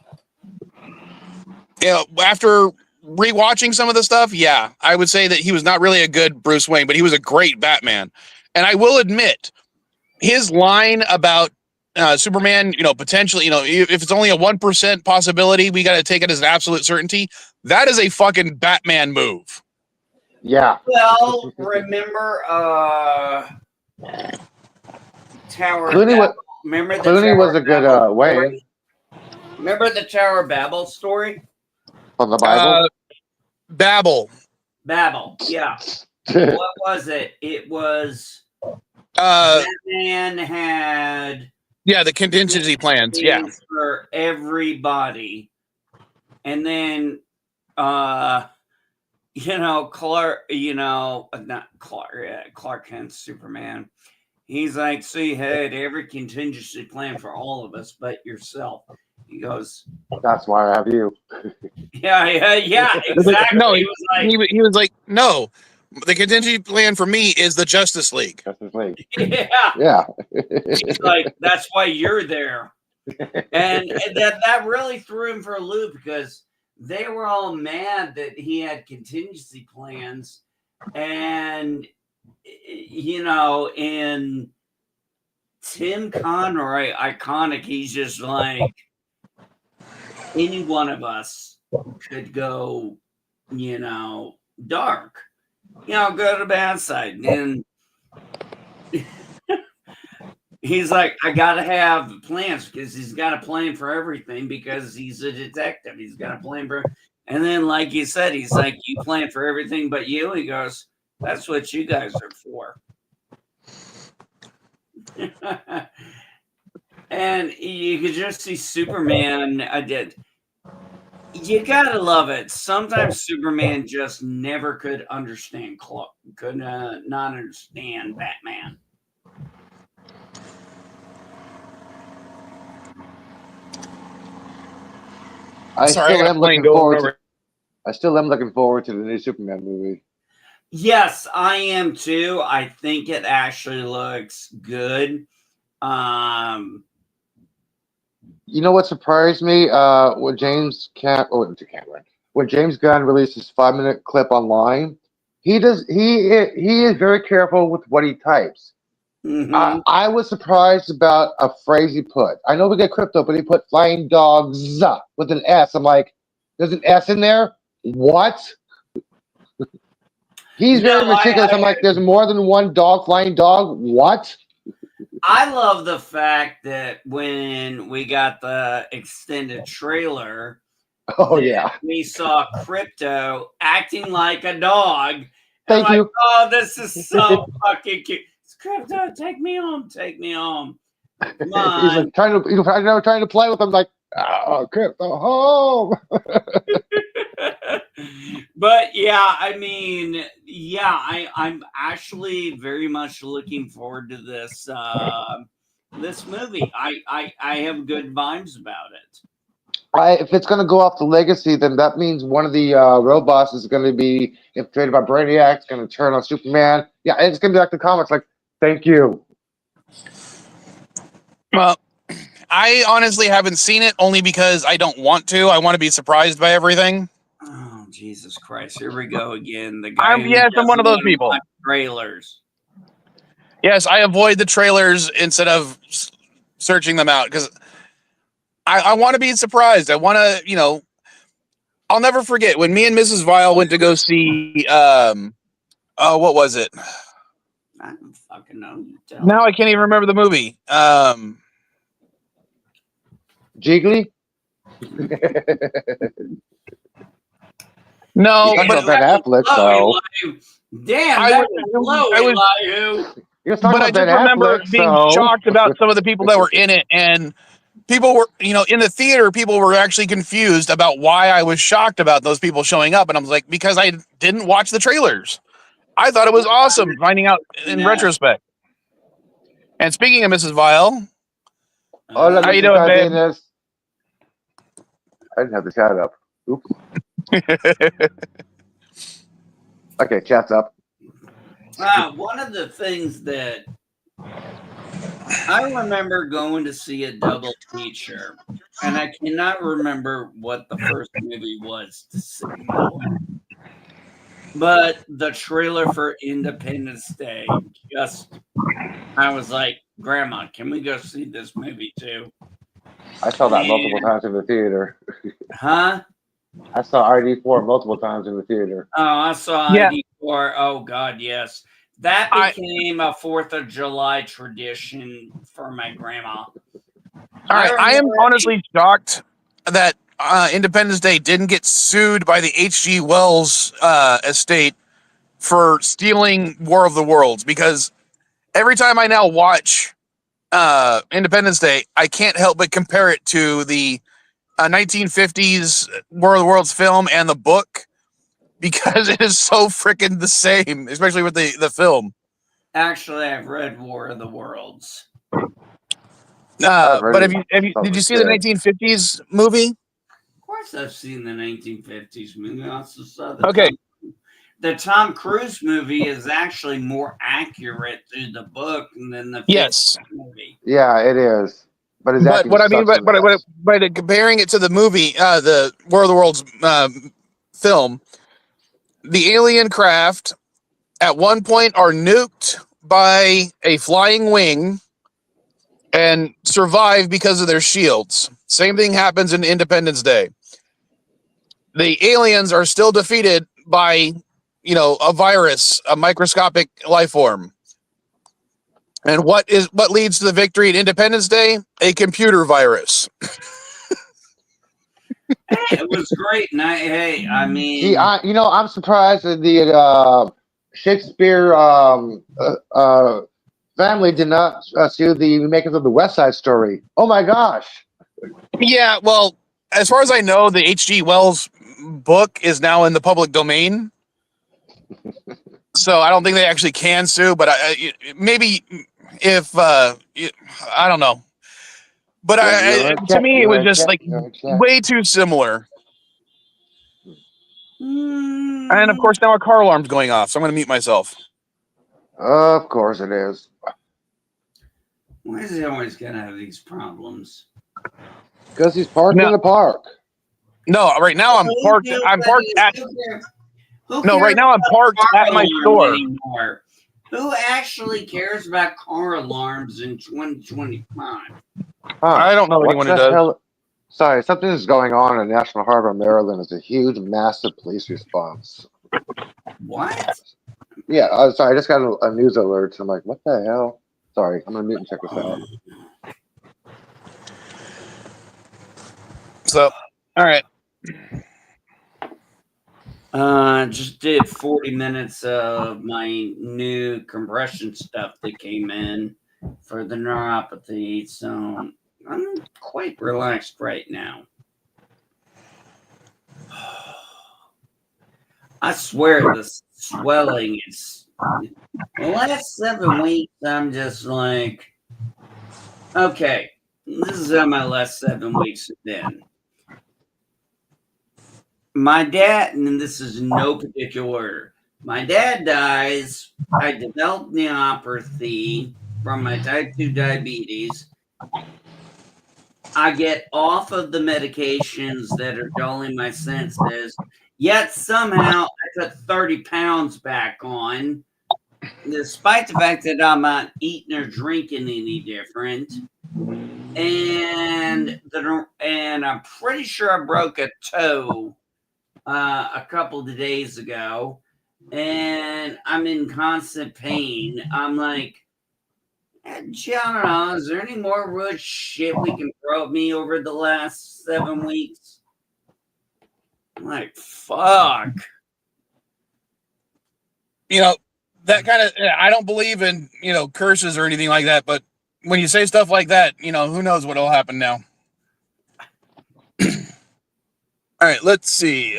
After rewatching some of the stuff, yeah, I would say that he was not really a good Bruce Wayne, but he was a great Batman. And I will admit, his line about Superman, potentially, if it's only a 1% possibility, we got to take it as an absolute certainty. That is a fucking Batman move. Yeah. Well, remember Tower Clooney Babel? Remember Clooney was a good Wayne. Remember the Tower Babel story? From the Bible? Babel, yeah. What was it? It was Batman had the contingency plans, for everybody. And then Clark, Clark Kent, Superman. He's like, so you had every contingency plan for all of us but yourself. He goes, that's why I have you. Yeah, exactly. No, he was like, no, the contingency plan for me is the Justice League. Justice League. Yeah. Yeah. He's like, that's why you're there. And that really threw him for a loop because they were all mad that he had contingency plans. And, you know, in Tim Conroy, iconic, he's just like, any one of us could go, you know, dark, you know, go to the bad side. And he's like, I got to have plans because he's got a plan for everything because he's a detective. He's got a plan for, and then, like you said, he's like, you plan for everything but you. He goes, that's what you guys are for. And you could just see Superman. You gotta love it. Sometimes Superman just never could understand not understand Batman. I still am looking forward to the new Superman movie. Yes, I am too. I think it actually looks good. You know what surprised me? When James Gunn released his 5-minute clip online, he is very careful with what he types. Mm-hmm. I was surprised about a phrase he put. I know we get crypto, but he put flying dogs with an S. I'm like, there's an S in there? What? He's very meticulous. I'm like, there's more than one flying dog? What? I love the fact that when we got the extended trailer, we saw Crypto acting like a dog. Thank you. Like, oh, this is so fucking cute. It's Crypto, take me home. Come on. He's like trying to play with him, like, oh, Crypto home. But yeah, I mean, I'm actually very much looking forward to this this movie. I have good vibes about it. If it's going to go off the legacy, then that means one of the robots is going to be infiltrated by Brainiac. It's going to turn on Superman. Yeah, it's going to be like the comics. Like, thank you. Well, I honestly haven't seen it only because I don't want to. I want to be surprised by everything. Oh, Jesus Christ. Here we go again. The guy I'm one of those people. Trailers. Yes, I avoid the trailers instead of searching them out because I want to be surprised. I want to, you know, I'll never forget when me and Mrs. Vile went to go see, what was it? I don't fucking know. Now I can't even remember the movie. Jiggly? No, but Ben Affleck, so. Damn, I just remember being shocked about some of the people that were in it, and people were, you know, in the theater, people were actually confused about why I was shocked about those people showing up, and I was like, because I didn't watch the trailers. I thought it was awesome finding out in retrospect. And speaking of Mrs. Vile, how you doing, babe? I didn't have the chat up. Oops. Okay, chat's up. One of the things that I remember going to see a double feature, and I cannot remember what the first movie was to see, but the trailer for Independence Day I was like, Grandma, can we go see this movie too? I saw that multiple times in the theater. Huh? I saw ID4 multiple times in the theater. Oh, I saw ID4. Oh, God, yes. That became a 4th of July tradition for my grandma. All right, I am honestly shocked that Independence Day didn't get sued by the H.G. Wells estate for stealing War of the Worlds, because every time I now watch Independence Day, I can't help but compare it to the 1950s War of the Worlds film and the book, because it is so freaking the same, especially with the film. Actually, I've read War of the Worlds. But did you see the 1950s movie? Of course, I've seen the 1950s movie. I also saw the Tom Cruise movie is actually more accurate to the book than the 50s movie. Yeah, it is. But his But acting what I mean, sucks in this. by comparing it to the movie, the War of the Worlds film, the alien craft at one point are nuked by a flying wing and survive because of their shields. Same thing happens in Independence Day. The aliens are still defeated by, a virus, a microscopic life form. And what leads to the victory at Independence Day? A computer virus. It was great. And I mean, See, I'm surprised that the Shakespeare family did not sue the makers of the West Side Story. Oh my gosh! Yeah, well, as far as I know, the H.G. Wells book is now in the public domain. So I don't think they actually can sue, but maybe if I don't know. But to me, it was just like way too similar. And of course, now our car alarm's going off, so I'm going to mute myself. Of course it is. Why is he always going to have these problems? Because he's parked in the park. No, right now I'm parked. I'm parked at. No, right now I'm parked at my store. Anymore? Who actually cares about car alarms in 2025? I don't know anyone who does. Hell? Sorry, something is going on in National Harbor, Maryland. It's a huge, massive police response. What? Yeah, sorry, I just got a news alert. So I'm like, what the hell? Sorry, I'm gonna mute and check this out. So, all right. Just did 40 minutes of my new compression stuff that came in for the neuropathy, so I'm quite relaxed right now. I swear the swelling is the last 7 weeks. I'm just like, okay, this is how my last 7 weeks have been. My dad, and this is in no particular order. My dad dies. I develop neuropathy from my type 2 diabetes. I get off of the medications that are dulling my senses. Yet somehow I put 30 pounds back on, despite the fact that I'm not eating or drinking any different. And I'm pretty sure I broke a toe a couple of days ago, and I'm in constant pain. I'm like, John, is there any more rude shit we can throw at me over the last 7 weeks? I'm like, fuck. That kind of, I don't believe in, curses or anything like that, but when you say stuff like that, who knows what will happen now. All right, let's see.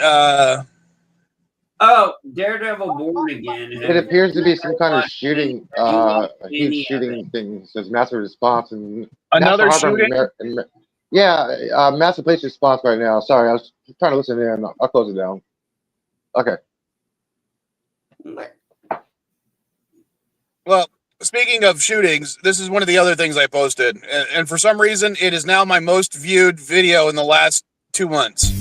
Daredevil Born Again. It appears to be some kind of shooting, a huge shooting thing. It says massive response and another shooting. Massive police response right now. Sorry, I was trying to listen in. I'll close it down. Okay. Well, speaking of shootings, this is one of the other things I posted, and for some reason, it is now my most viewed video in the last 2 months.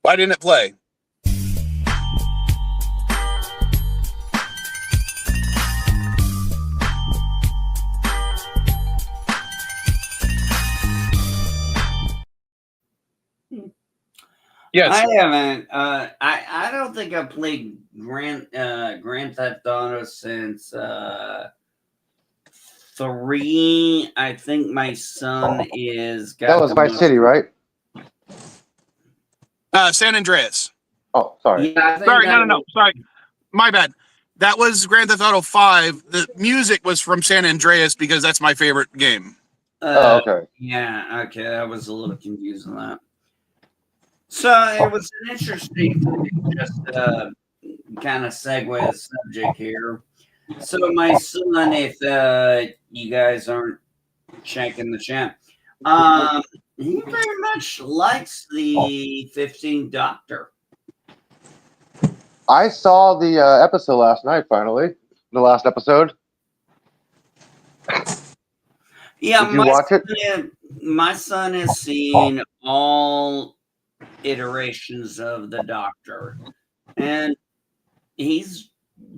Why didn't it play? Yes. I haven't. I don't think I played Grand Theft Auto since 3. I think my son is. That was Vice City, right? San Andreas. Oh, sorry. Yeah, sorry, no. Sorry, my bad. That was Grand Theft Auto 5. The music was from San Andreas because that's my favorite game. Okay. Yeah, okay. I was a little confused on that. So it was an interesting thing, just kind of segue the subject here. So my son, if you guys aren't checking the chat, he very much likes the 15th Doctor. I saw the episode last night, finally. The last episode. Yeah, Did you watch it? My son has seen all iterations of the Doctor, and he's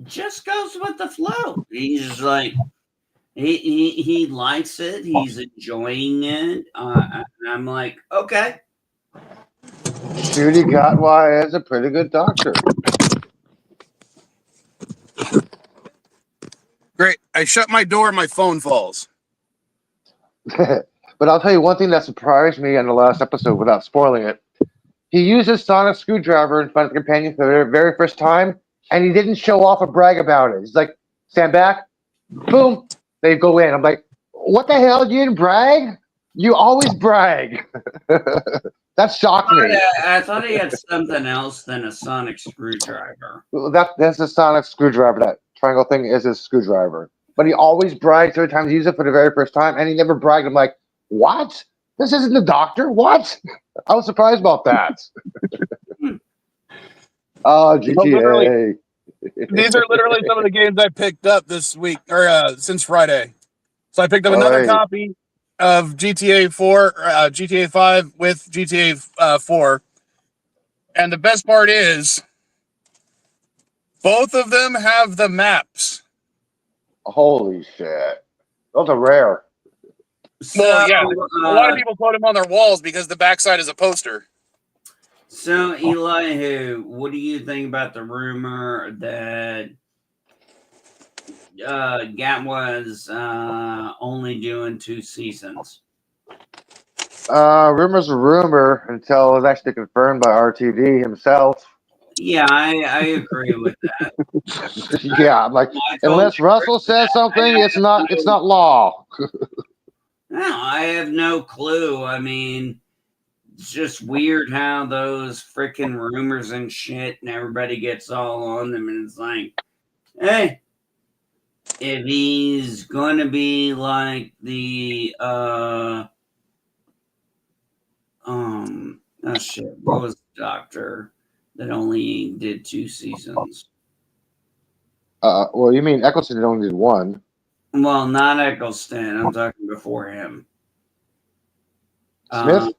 just goes with the flow. He's like he likes it. He's enjoying it. And I'm like, okay. Judy Gatwa is a pretty good doctor. Great. I shut my door and my phone falls. But I'll tell you one thing that surprised me in the last episode without spoiling it. He used his sonic screwdriver in front of the companion for the very first time, and he didn't show off or brag about it. He's like, stand back, boom, they go in. I'm like, what the hell? You didn't brag? You always brag. That shocked me. I thought he had something else than a sonic screwdriver. That's a sonic screwdriver. That triangle thing is his screwdriver. But he always brags every time he uses it for the very first time, and he never bragged. I'm like, what? This isn't the Doctor? What? I was surprised about that. Oh, GTA. These are literally some of the games I picked up this week, or since Friday. So I picked up another copy of GTA 4, GTA 5 with GTA 4. And the best part is, both of them have the maps. Holy shit. Those are rare. So, well, yeah, a lot of people put them on their walls because the backside is a poster. So, Elihu, what do you think about the rumor that Gatwa's only doing 2 seasons? Rumor's a rumor until it was actually confirmed by RTD himself. Yeah, I agree with that. Yeah, I'm like, unless Russell says something, it's not law. No, I have no clue. I mean, it's just weird how those freaking rumors and shit, and everybody gets all on them, and it's like, hey, if he's going to be like the oh shit, what was the Doctor that only did 2 seasons? Well, you mean Eccleston only did 1? Well, not Eccleston. I'm talking before him. Smith.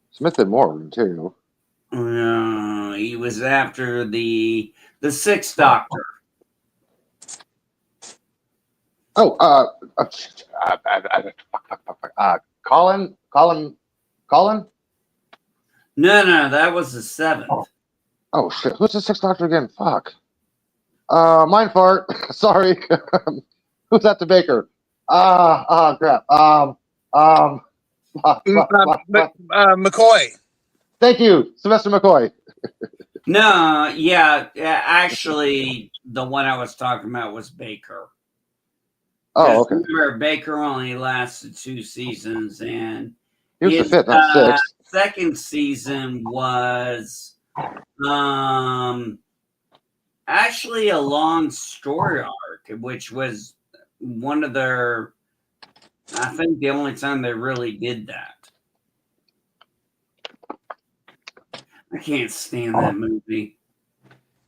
Smith did more than 2. No, he was after the 6th Doctor. Oh, Colin. No, that was the 7th. Oh shit! Who's the 6th Doctor again? Fuck. Mind fart. Sorry. Who's that? The Baker? Crap. McCoy. Thank you, Sylvester McCoy. No, yeah, actually, the one I was talking about was Baker. Oh, okay. Remember, Baker only lasted 2 seasons, and he was the 5th, not 6th. Second season was actually a long story arc, which was one of their, I think, the only time they really did that. I can't stand that movie.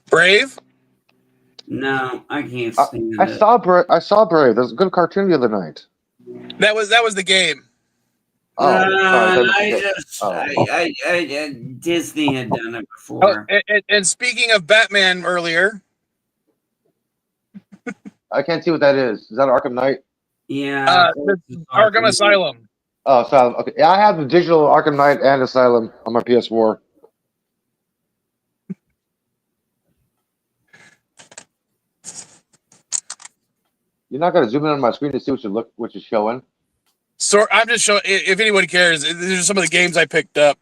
Brave? No, I can't stand it. I saw Brave. There's a good cartoon the other night. That was the game. Disney had done it before. And speaking of Batman earlier, I can't see what that is. Is that Arkham Knight? Yeah, Arkham Asylum. Oh, Asylum. Okay, yeah, I have the digital Arkham Knight and Asylum on my PS4. You're not gonna zoom in on my screen to see what you're showing. So I'm just showing. If anybody cares, these are some of the games I picked up.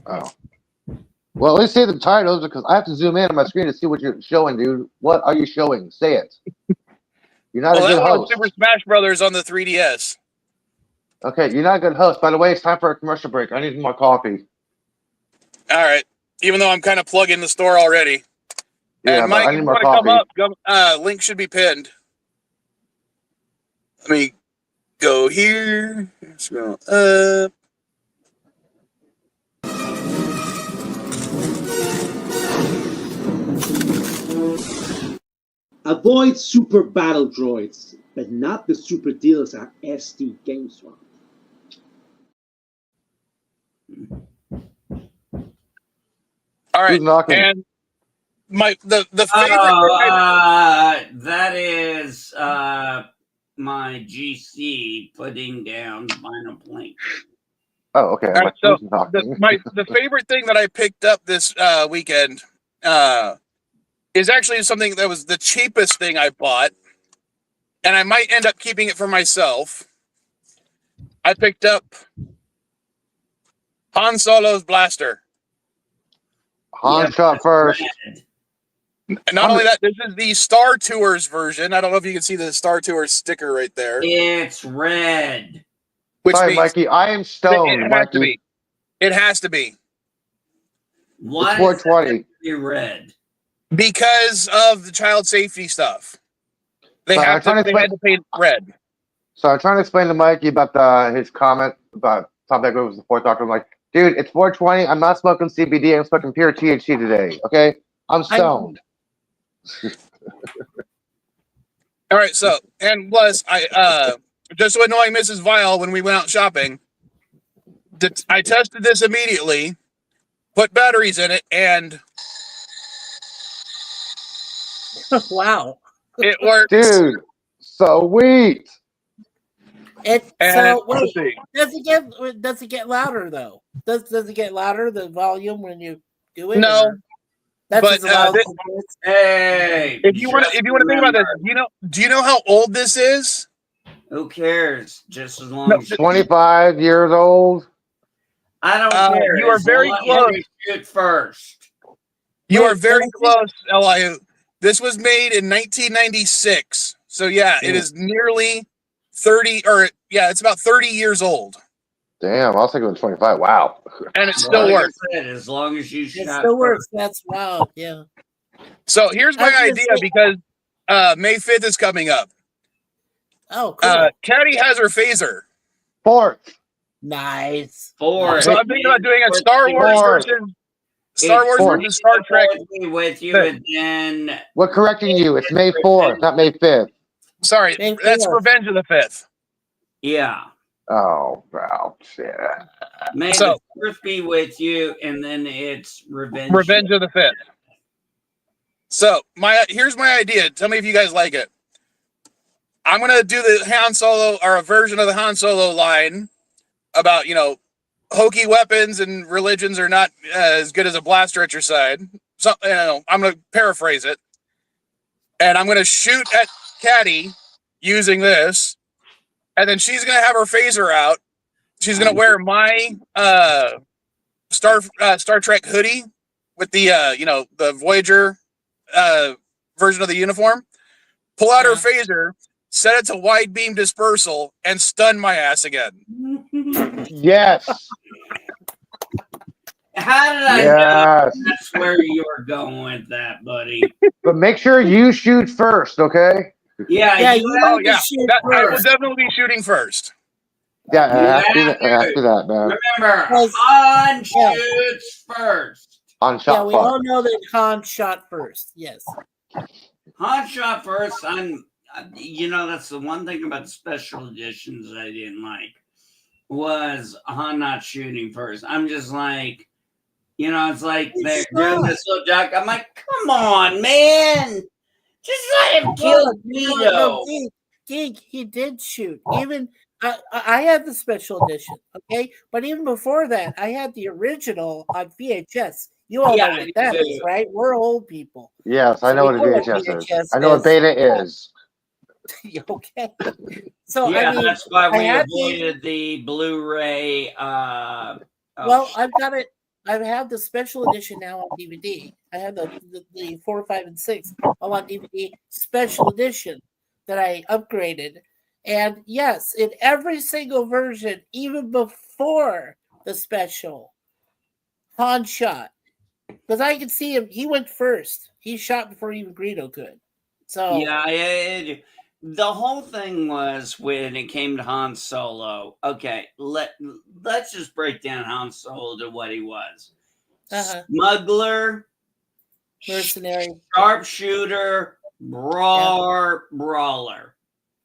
Oh. Well, at least say the titles because I have to zoom in on my screen to see what you're showing, dude. What are you showing? Say it. You're not a good host. Super Smash Brothers on the 3DS. Okay, you're not a good host. By the way, it's time for a commercial break. I need more coffee. All right. Even though I'm kind of plugging the store already. Yeah, and Mike, I need more coffee. Come up, link should be pinned. Let me go here. Scroll up. Avoid super battle droids. but not the super deals at SD Game Swap. All right, Who's knocking? and the favorite. That is my GC putting down vinyl plank. Oh, okay. All right, so knocking? the favorite thing that I picked up this weekend is actually something that was the cheapest thing I bought, and I might end up keeping it for myself. I picked up Han Solo's blaster. Han shot first. Not only that, this is the Star Tours version. I don't know if you can see the Star Tours sticker right there. It's red. Which Sorry, means Mikey. I am stoned, it has Mikey. to be. It has to be. Why it's 420. Be red? Because of the child safety stuff. They had to paint red. So I'm trying to explain to Mikey about his comment about Tom Becker was the fourth doctor. I'm like, dude, it's 420. I'm not smoking CBD. I'm smoking pure THC today. Okay? I'm stoned. All right, so, and plus, I just to annoy Mrs. Vile when we went out shopping, I tested this immediately, put batteries in it, and wow, it works. Dude, sweet. So wait, does it get louder though? Does it get louder, the volume, when you do it? No. That's But hey, if you want to think about this, do you know how old this is? Who cares? Just as long as 25 years old. I don't care. You are very close. Shoot first. You are very close, Elihu. This was made in 1996, so yeah, it is nearly 30, or yeah, it's about 30 years old. Damn, I was thinking it was 25. Wow. And it still works. As long as you it still works. That's wow. Yeah. So here's my idea, because May 5th is coming up. Oh, cool. Caddy has her phaser. Fourth. Nice. Fourth. So I'm thinking about doing a Star Wars versus Star Trek. With you, and then we're correcting you. It's May 4th, not May 5th. Sorry, that's Revenge of the 5th. Yeah. Oh, wow. Shit. May the 4th be with you, and then it's Revenge of the 5th. So here's my idea. Tell me if you guys like it. I'm gonna do the Han Solo, or a version of the Han Solo line about, hokey weapons and religions are not as good as a blaster at your side. So, I'm gonna paraphrase it, and I'm gonna shoot at Caddy using this, and then she's gonna have her phaser out. She's gonna wear my Star Trek hoodie with the the Voyager version of the uniform. Pull out her phaser, set it to wide beam dispersal, and stun my ass again. Yes. How did I know that's where you were going with that, buddy? But make sure you shoot first, okay? Yeah. I will definitely be shooting first. Yeah, after that, man. Remember, Han shoots first. Han shot we all know that Han shot first. Yes. Han shot first. That's the one thing about the special editions I didn't like, was Han not shooting first. I'm just like, it's like they're doing this little joke. I'm like, come on, man. Just let him kill Vito. He did shoot. Even I had the special edition, okay? But even before that, I had the original on VHS. You all know what that is, right? We're old people. Yes, I know what a VHS is. I know what beta is. Okay. So that's why we avoided the Blu-ray. Well, I've got it. I have the special edition now on DVD. I have the 4, 5, and 6 all on DVD special edition that I upgraded. And yes, in every single version, even before the special, Han shot. Because I could see him. He went first. He shot before even Greedo could. So the whole thing was, when it came to Han Solo. Okay, let's just break down Han Solo to what he was: smuggler, mercenary, sharpshooter, brawler.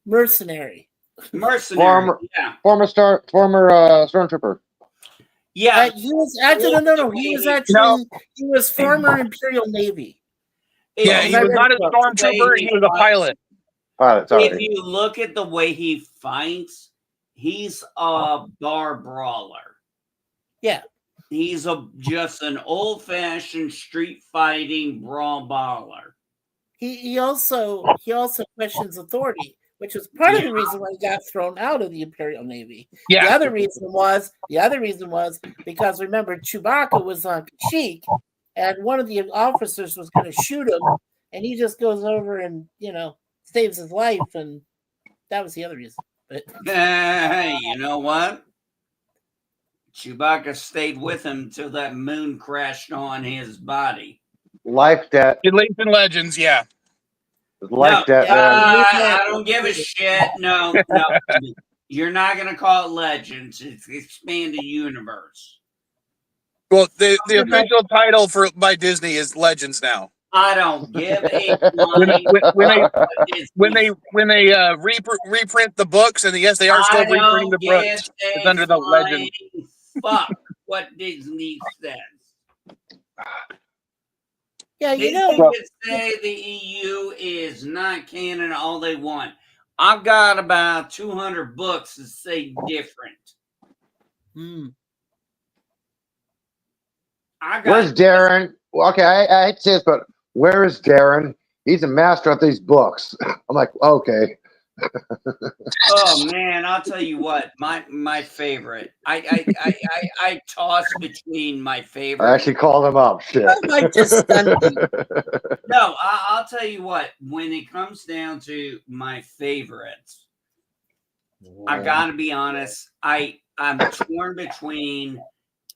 mercenary. Mercenary. Former stormtrooper. Yeah. He was actually no. He was actually he was former Imperial Navy. Yeah, he was not a stormtrooper. He was a pilot. Sorry. If you look at the way he fights, he's a bar brawler. Yeah. He's just an old-fashioned street fighting brawl baller. He also questions authority, which was part of the reason why he got thrown out of the Imperial Navy. Yeah. The other reason was because remember Chewbacca was on Kashyyyk, and one of the officers was going to shoot him, and he just goes over and saves his life, and that was the other reason. But hey, you know what? Chewbacca stayed with him till that moon crashed on his body. Life debt. Life and Legends, yeah. Life debt. I don't give a shit. No. You're not going to call it Legends. It's Expanded Universe. Well, the official title by Disney is Legends now. I don't give a when they reprint the books, and yes, they are still reprinting the books. It's under the Legend. Fuck what Disney says. Yeah, they can say the EU is not canon all they want. I've got about 200 books that say different. Where's Darren? Well, okay, I hate to say this, but where is Darren? He's a master of these books. I'm like, okay. Oh man, I'll tell you what, my favorite. I toss between my favorite. I actually called him up. Shit. No, I'll tell you what. When it comes down to my favorites, I gotta be honest. I'm torn between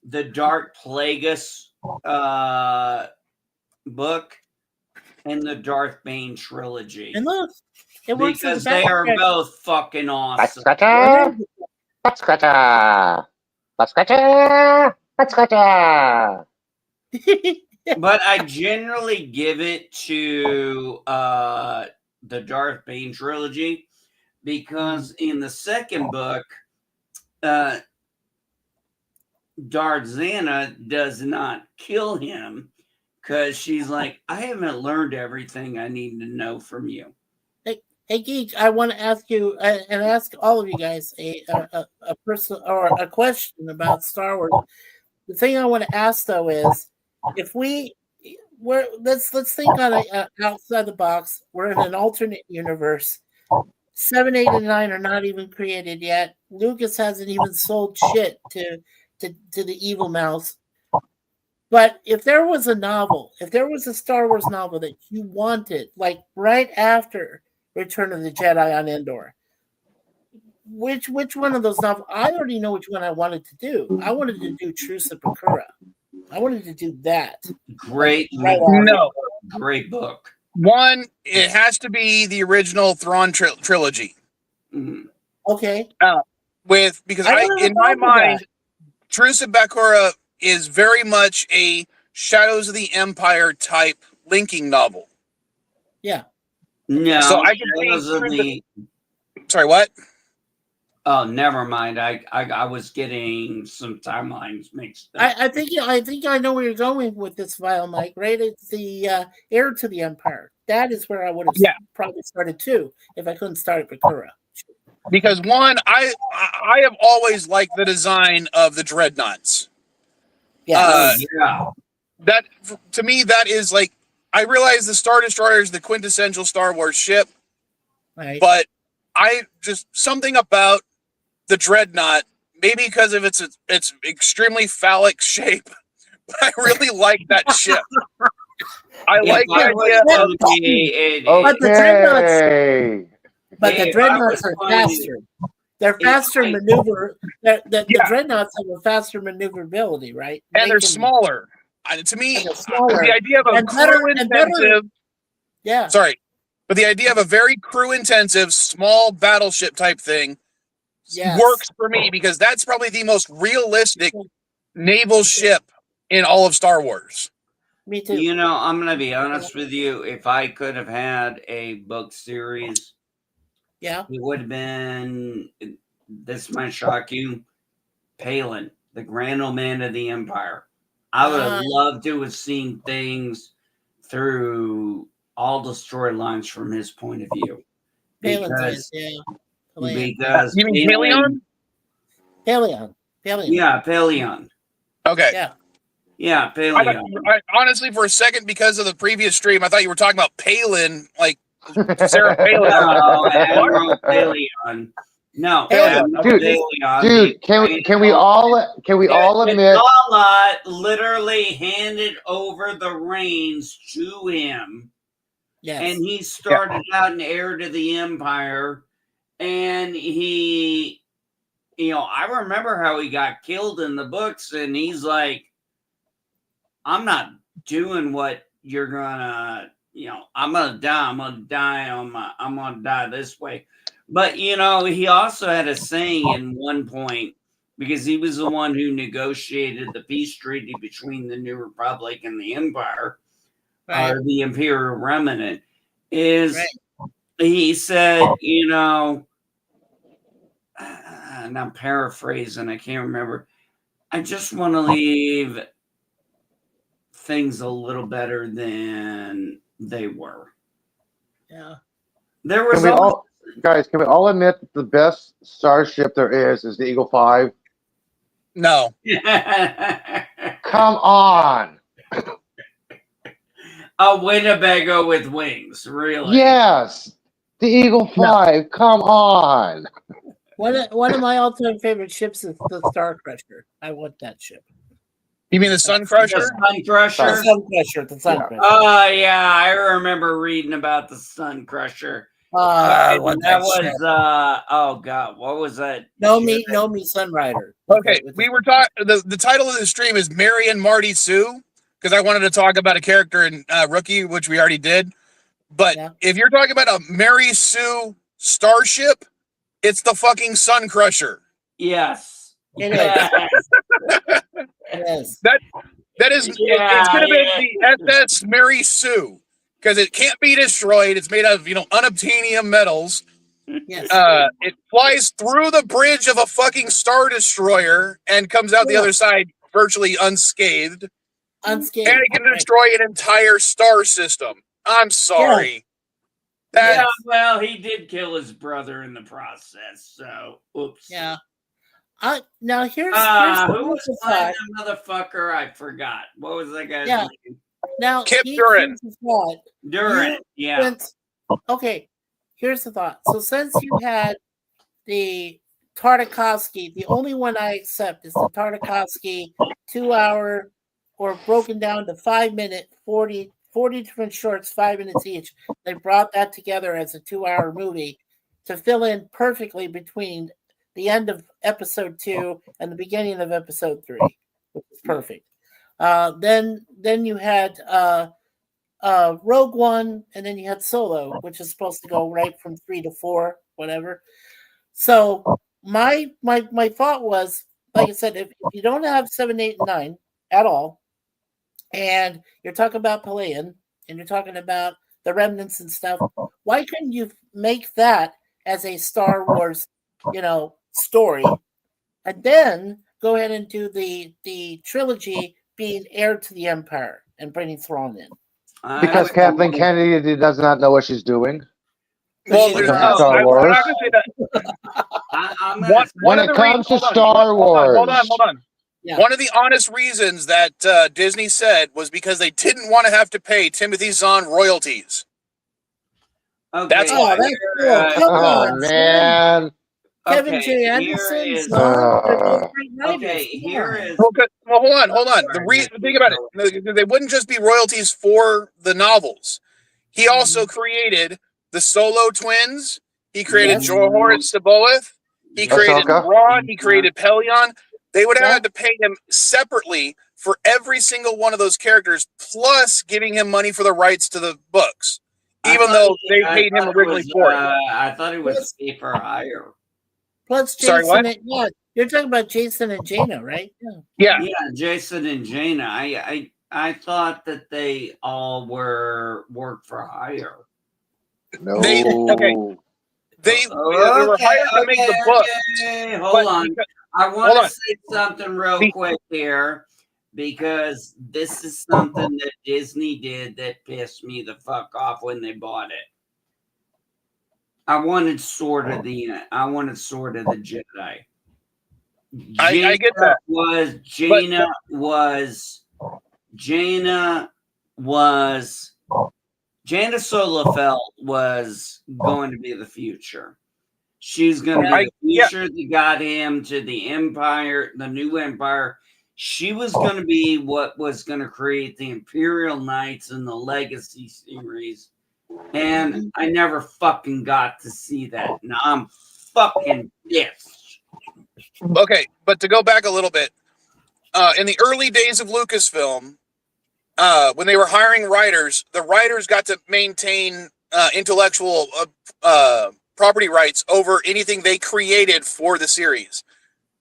the Dark Plagueis book and the Darth Bane trilogy. And look, it works because they are both fucking awesome. But I generally give it to the Darth Bane trilogy because in the second book, Darzana does not kill him because she's like, I haven't learned everything I need to know from you. Hey, Geek, I want to ask you and ask all of you guys a person or a question about Star Wars. The thing I want to ask though is, if let's think on outside the box. We're in an alternate universe. 7, 8, and 9 are not even created yet. Lucas hasn't even sold shit to the evil mouse. But if there was a novel, if there was a Star Wars novel that you wanted, like right after Return of the Jedi on Endor, which one of those novels? I already know which one I wanted to do. I wanted to do Truce of Bakura. I wanted to do that. Great book. One, it has to be the original Thrawn trilogy. Mm-hmm. Okay. Because in my mind, Truce of Bakura is very much a Shadows of the Empire type linking novel. Yeah. No. So I can see. Sorry, what? Oh, never mind. I was getting some timelines mixed up. I think I know where you're going with this VileMike, right? It's the Heir to the Empire. That is where I would have probably started too if I couldn't start at Bakura. Because one, I have always liked the design of the dreadnoughts. Yeah. That to me, that is like, I realize the Star Destroyer is the quintessential Star Wars ship, right. But I just something about the dreadnought, maybe because of its extremely phallic shape, but I really like that ship. I like the idea of the dreadnoughts are faster. They're faster maneuver. The dreadnoughts have a faster maneuverability, right? And they're smaller. To me, the idea of a crew-intensive... Yeah. Sorry. But the idea of a very crew-intensive, small battleship type thing works for me because that's probably the most realistic naval ship in all of Star Wars. Me too. You know, I'm going to be honest with you. If I could have had a book series Yeah. It would have been, this might shock you, Palin, the Grand Old Man of the Empire. I would have loved to have seen things through all the storylines from his point of view. Because, because you mean Paleon? Paleon. Yeah, Paleon. Okay. Yeah. Yeah, Paleon. I honestly, for a second, because of the previous stream, I thought you were talking about Palin, like Sarah Palin. No, Admiral Paleon. No, dude, can we all admit Nala literally handed over the reins to him. Yes. And he started out an heir to the Empire. And he, I remember how he got killed in the books, and he's like, I'm not doing what you're gonna, I'm gonna die. I'm gonna die this way. But he also had a saying in one point, because he was the one who negotiated the peace treaty between the New Republic and the Empire, or the Imperial Remnant, is he said, and I'm paraphrasing, I can't remember, I just want to leave things a little better than they were. Yeah. There was guys, can we all admit that the best starship there is the Eagle 5? No. Come on. A Winnebago with wings, really? Yes. The Eagle 5. Come on. One of my all-time favorite ships is the Star Crusher. I want that ship. You mean the Sun Crusher? The Sun Crusher? The Sun Crusher. The Sun Crusher. Oh, yeah. I remember reading about the Sun Crusher. That was, oh, God. What was that? No Me Sunrider. Okay. We were talking, the title of the stream is Mary and Marty Sue, because I wanted to talk about a character in Rookie, which we already did. But if you're talking about a Mary Sue starship, it's the fucking Sun Crusher. Yes. It is. Yes. That is, it's going to be the SS Mary Sue, because it can't be destroyed. It's made out of, unobtainium metals. Yes. It flies through the bridge of a fucking Star Destroyer and comes out the other side virtually unscathed. And it can destroy an entire star system. I'm sorry. Well, he did kill his brother in the process, so oops. Yeah. Now here's who was playing that motherfucker? I forgot. What was that guy's name? Now Kip Durant. Durant. Yeah. Okay. Here's the thought. So since you had the Tartakovsky, the only one I accept is the Tartakovsky 2-hour or broken down to 5-minute, 40 different shorts, 5 minutes each. They brought that together as a 2-hour movie to fill in perfectly between the end of episode 2 and the beginning of episode 3, which is perfect. Then you had Rogue One, and then you had Solo, which is supposed to go right from 3 to 4, whatever. So my thought was, like I said, if you don't have 7, 8, and 9 at all, and you're talking about Palaeon, and you're talking about the remnants and stuff, why couldn't you make that as a Star Wars, story, and then go ahead and do the trilogy being heir to the Empire and bringing Thrawn in? Because Kathleen Kennedy does not know what she's doing. Well, there's Star Wars. When it comes to Star Wars. Hold on. Yeah. One of the honest reasons that Disney said was because they didn't want to have to pay Timothy Zahn royalties. Okay. That's why. That's cool. Come on, man. Kevin J. Anderson. Okay, here is. Well, hold on. Think about it. They wouldn't just be royalties for the novels. He also created the Solo twins. He created Johor Saboeth. He created Ron. He created Pelion. They would have had to pay him separately for every single one of those characters, plus giving him money for the rights to the books, even though they paid him originally for it. I thought it was safer higher. Plus Jason. Sorry, what? You're talking about Jason and Jaina, right? Yeah, Jason and Jaina. I thought that they all were work for hire. No. They were hired to make the book. Hold on. I want to say something real quick here, because this is something that Disney did that pissed me the fuck off when they bought it. I wanted Sword of the Jedi. I get that. Jaina Solofeld was going to be the future. She's going to be the future that got him to the Empire, the new Empire. She was going to be what was going to create the Imperial Knights and the Legacy series. And I never fucking got to see that. Now I'm fucking pissed. Okay, but to go back a little bit, in the early days of Lucasfilm, when they were hiring writers, the writers got to maintain intellectual property rights over anything they created for the series.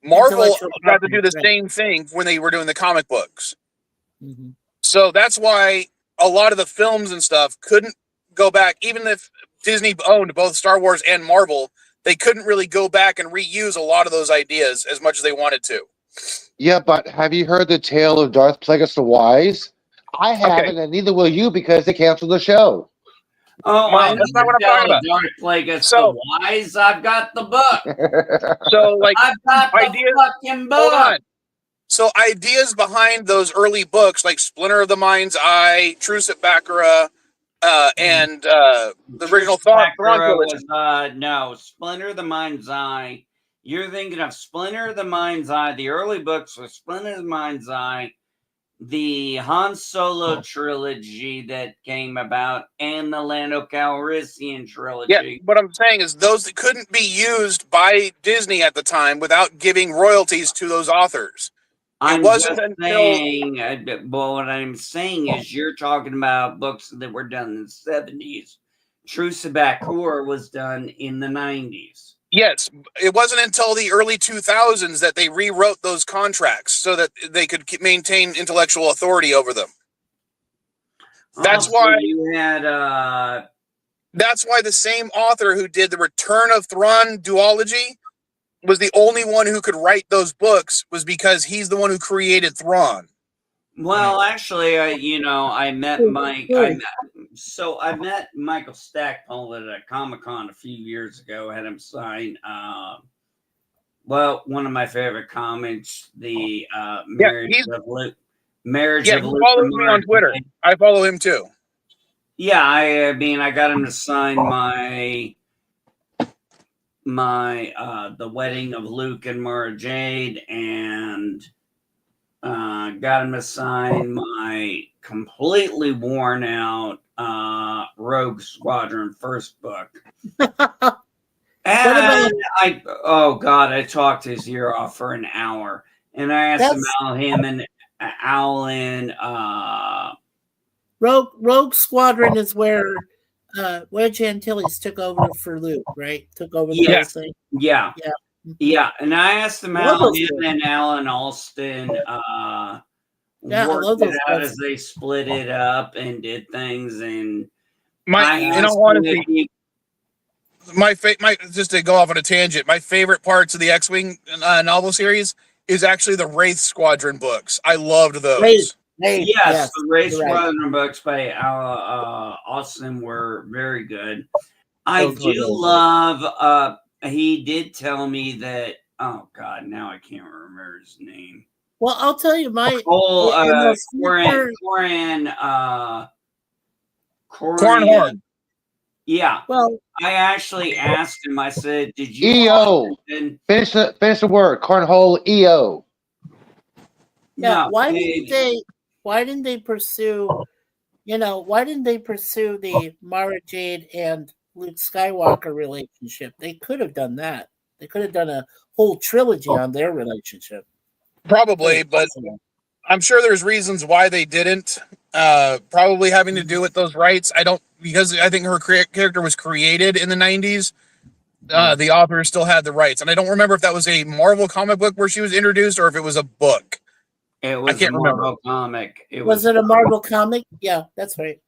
Marvel got to do the same thing when they were doing the comic books. Mm-hmm. So that's why a lot of the films and stuff couldn't go back, even if Disney owned both Star Wars and Marvel, they couldn't really go back and reuse a lot of those ideas as much as they wanted to. Yeah, but have you heard the tale of Darth Plagueis the Wise? I haven't, and neither will you, because they canceled the show. Oh, that's not what I'm talking about. Darth Plagueis the Wise. I've got the book. So, like, I've got the fucking book. Hold on. So, ideas behind those early books, like Splinter of the Mind's Eye, Truce at Baccarat, and the original Thrawn trilogy. No, Splinter of the Mind's Eye. You're thinking of Splinter of the Mind's Eye. The early books were Splinter of the Mind's Eye, the Han Solo trilogy that came about, and the Lando Calrissian trilogy. Yeah, what I'm saying is those that couldn't be used by Disney at the time without giving royalties to those authors. But what I'm saying is you're talking about books that were done in the 70s. Truce at Baccarat was done in the 90s. Yes, it wasn't until the early 2000s that they rewrote those contracts so that they could maintain intellectual authority over them. That's why you had. That's why the same author who did the Return of Thrawn duology was the only one who could write those books, was because he's the one who created Thrawn. Well, actually, I met Mike. I met Michael Stackpole at a Comic-Con a few years ago. Had him sign, one of my favorite comics, the Marriage of Luke. He follows me on Twitter. I follow him too. Yeah, I got him to sign the Wedding of Luke and Mara Jade, and got him to sign my completely worn out Rogue Squadron first book. And I talked his ear off for an hour, and I asked him and Alan. Rogue Squadron is where Wedge Antilles took over for Luke, right? Took over the whole thing. Yeah. And I asked him how him and Alan Alston worked it out as they split it up and did things. And just to go off on a tangent, my favorite parts of the X-Wing novel series is actually the Wraith Squadron books. I loved those. Yes, the Wraith Squadron books by Austin were very good. I do love. He did tell me that. Oh God, now I can't remember his name. Well, I'll tell you my Cornhorn. Yeah. Well, I actually asked him. I said, "Did you EO finish the word cornhole EO?" Yeah. No, why didn't they pursue? Why didn't they pursue the Mara Jade and Luke Skywalker relationship? They could have done that. They could have done a whole trilogy on their relationship. Probably, but I'm sure there's reasons why they didn't. Probably having to do with those rights. Because I think her character was created in the 90s. The author still had the rights, and I don't remember if that was a Marvel comic book where she was introduced or if it was a book. It was a Marvel comic. Was it a Marvel comic? Yeah, that's right.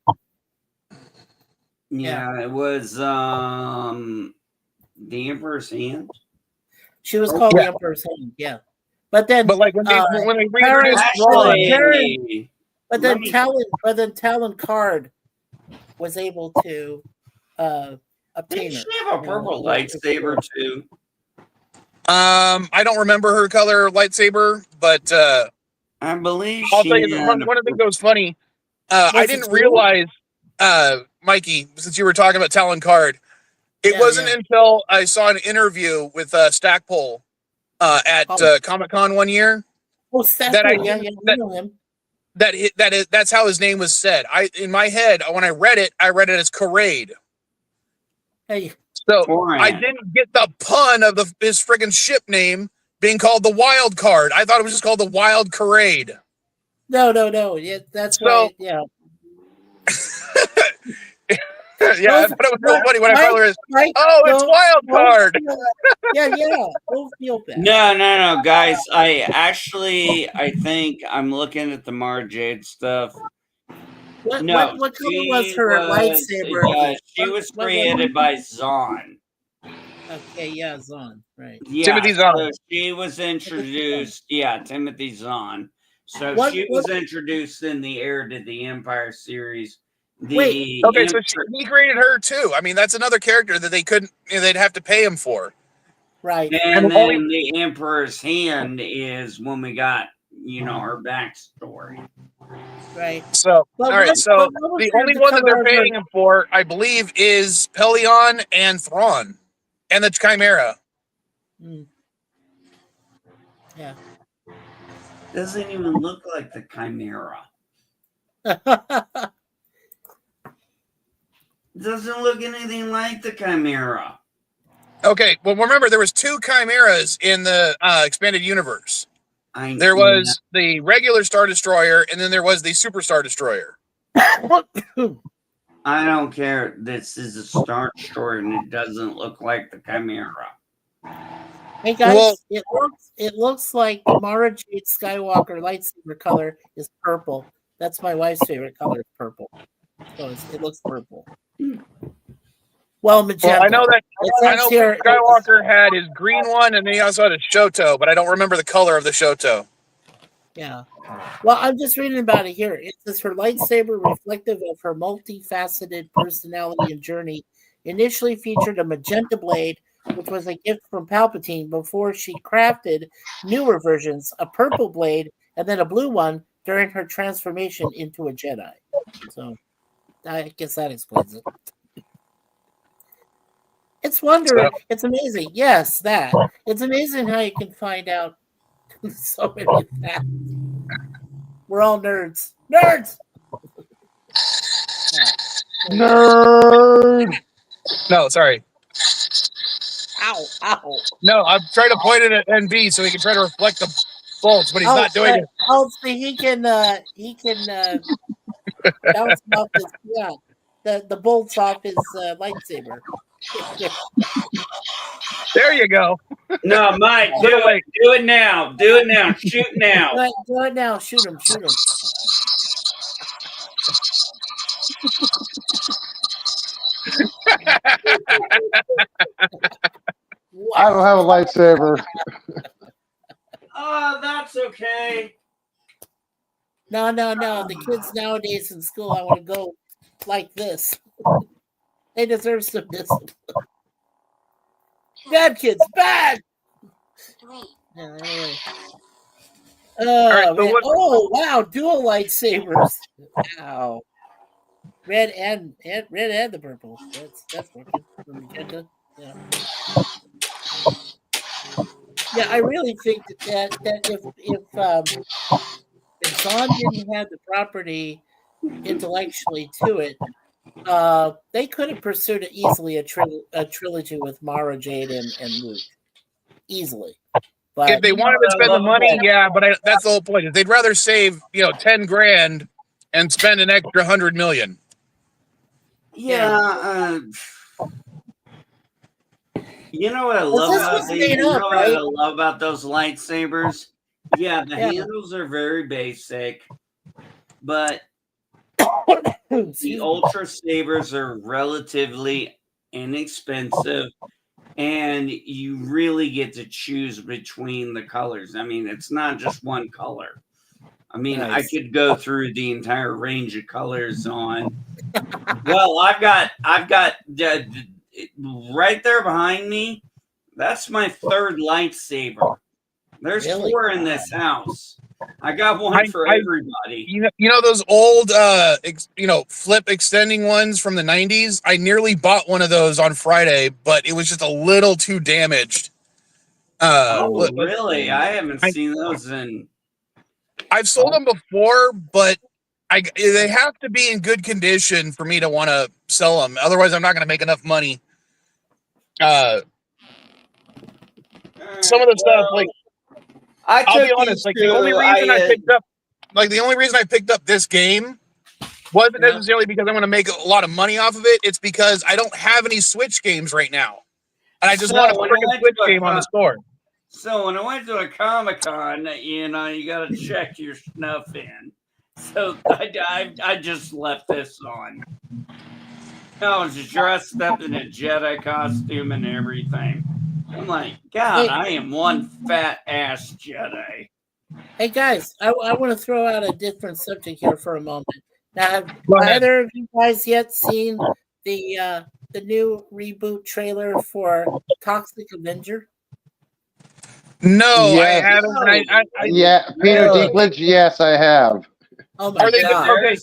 Yeah, it was. The Emperor's Hand? She was called the Emperor's Hand, yeah. But then, But like when they reintroduced Actually, but then Talon Card was able to obtain did her. she have a purple lightsaber too? I don't remember her color lightsaber, but I believe I'll she tell you one of the things that was funny. I didn't realize, Mikey, since you were talking about Talon Card, it wasn't until I saw an interview with Stackpole at Comic-Con one year. Oh, Stackpole, I know him. That's how his name was said. In my head, when I read it as Karade. Hey. So I didn't get the pun of his friggin' ship name being called the Wild Card. I thought it was just called the Wild Karade. No. Yeah, that's why. Yeah. Yeah, I thought it was real funny when I finally realized, it's Wild Card. Yeah. Don't feel bad. No, guys. I think I'm looking at the Mara Jade stuff. What color was her lightsaber? Yeah, she was created by Zahn. Okay, yeah, Zahn, right. Yeah, Timothy Zahn. So she was introduced. Yeah, Timothy Zahn. So she was introduced in the Heir to the Empire series. So he created her too. I mean, that's another character that they couldn't. They'd have to pay him for. Right. And then the Emperor's Hand is when we got her backstory. Right. So all right. So the only one that they're paying him for, I believe, is Pelion and Thrawn, and the Chimera. Yeah. Doesn't even look like the Chimera. Doesn't look anything like the Chimera. Okay, well, remember there was 2 Chimeras in the expanded universe. There was the regular Star Destroyer, and then there was the Super Star Destroyer. I don't care. This is a Star Destroyer, and it doesn't look like the Chimera. Hey guys, it looks like Mara Jade Skywalker lightsaber color is purple. That's my wife's favorite color, is purple. So it looks purple. Well, magenta. Well, I know Skywalker had his green one, and then he also had a Shoto, but I don't remember the color of the Shoto. Yeah. Well, I'm just reading about it here. It says her lightsaber, reflective of her multifaceted personality and journey, initially featured a magenta blade, which was a gift from Palpatine before she crafted newer versions, a purple blade, and then a blue one during her transformation into a Jedi. So I guess that explains it. It's wondering. It's amazing. Yes, that. It's amazing how you can find out so many facts. We're all nerds. Nerds! Nerd! No, sorry. Ow. No, I'm trying to point it at NB so he can try to reflect the bolts, but he's not doing it. Oh, see, he can bounce off his, the bolts off his lightsaber. There you go. No, Mike, do it now. Do it now. Shoot now. Do it now. Shoot him. I don't have a lightsaber. Oh, that's okay. No. The kids nowadays in school, I want to go like this. They deserve some discipline. Bad kids, bad. Yeah, anyway. Oh wow, dual lightsabers. Wow. Red and the purple. That's working. Magenta. Yeah. Yeah, I really think that if Zahn didn't have the property intellectually to it, they could have pursued it easily a trilogy with Mara Jade and Luke. Easily. But if they wanted to spend the money, but that's the whole point. Is they'd rather save $10,000 and spend an extra $100 million. Yeah. You know what I love about these? What I love about those lightsabers? Yeah, the handles are very basic, but the Ultra Sabers are relatively inexpensive, and you really get to choose between the colors. I mean, it's not just one color. I mean, Nice. I could go through the entire range of colors on. Well, I've got right there behind me. That's my third lightsaber. There's Really? 4 in this house. I got one for everybody. You know those old flip extending ones from the 90s? I nearly bought one of those on Friday, but it was just a little too damaged. Oh, really? I haven't seen those in. I've sold them before, but they have to be in good condition for me to want to sell them. Otherwise, I'm not going to make enough money. Some of the stuff, like, I'll be honest, like the only reason I picked up this game wasn't necessarily because I want to make a lot of money off of it. It's because I don't have any Switch games right now, and I just want a freaking Switch game on the store. So when I went to a Comic-Con, you got to check your snuff in. So I just left this on. I was dressed up in a Jedi costume and everything. I'm like, God, I am one fat ass Jedi. Hey guys, I want to throw out a different subject here for a moment. Now, have either of you guys yet seen the new reboot trailer for Toxic Avenger? No, yes. I haven't. Yeah, Peter Dinklage. Yes, I have. Oh my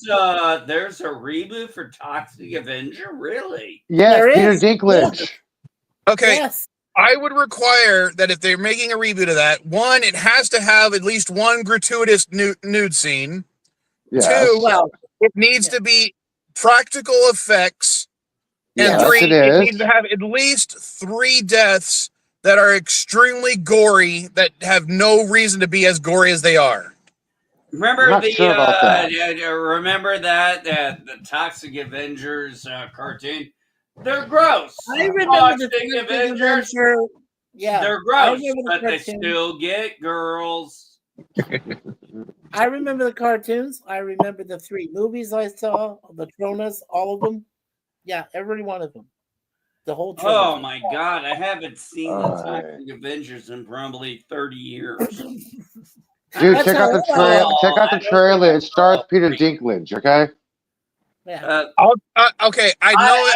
God! There's a reboot for Toxic Avenger, really? Yes, Peter Dinklage. Yes. Okay. Yes. I would require that if they're making a reboot of that, one, it has to have at least one gratuitous nude scene. Yes. 2, it needs to be practical effects. And Yes, 3, it it needs to have at least 3 deaths that are extremely gory, that have no reason to be as gory as they are. Remember remember the Toxic Avengers cartoon? They're gross. I remember Toxic the Avengers. Yeah, they're gross, but they still get girls. I remember the cartoons. I remember the 3 movies I saw, the Tronas, all of them. Yeah, every one of them. The whole trilogy. Oh my God, I haven't seen the Toxic Avengers in probably 30 years. Dude, check out the trailer. Check out the trailer. It stars Peter Dinklage. Okay. Yeah. Okay, I know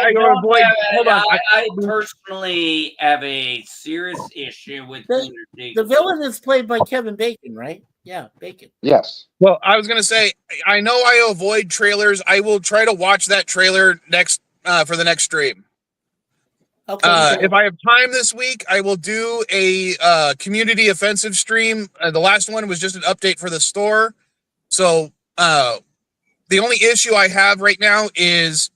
I personally have a serious issue with Peter Dinklage. The villain is played by Kevin Bacon, right? Yeah, Bacon. Yes. Well, I was gonna say, I know I avoid trailers. I will try to watch that trailer next for the next stream. Okay. If I have time this week, I will do a community offensive stream. The last one was just an update for the store. So the only issue I have right now is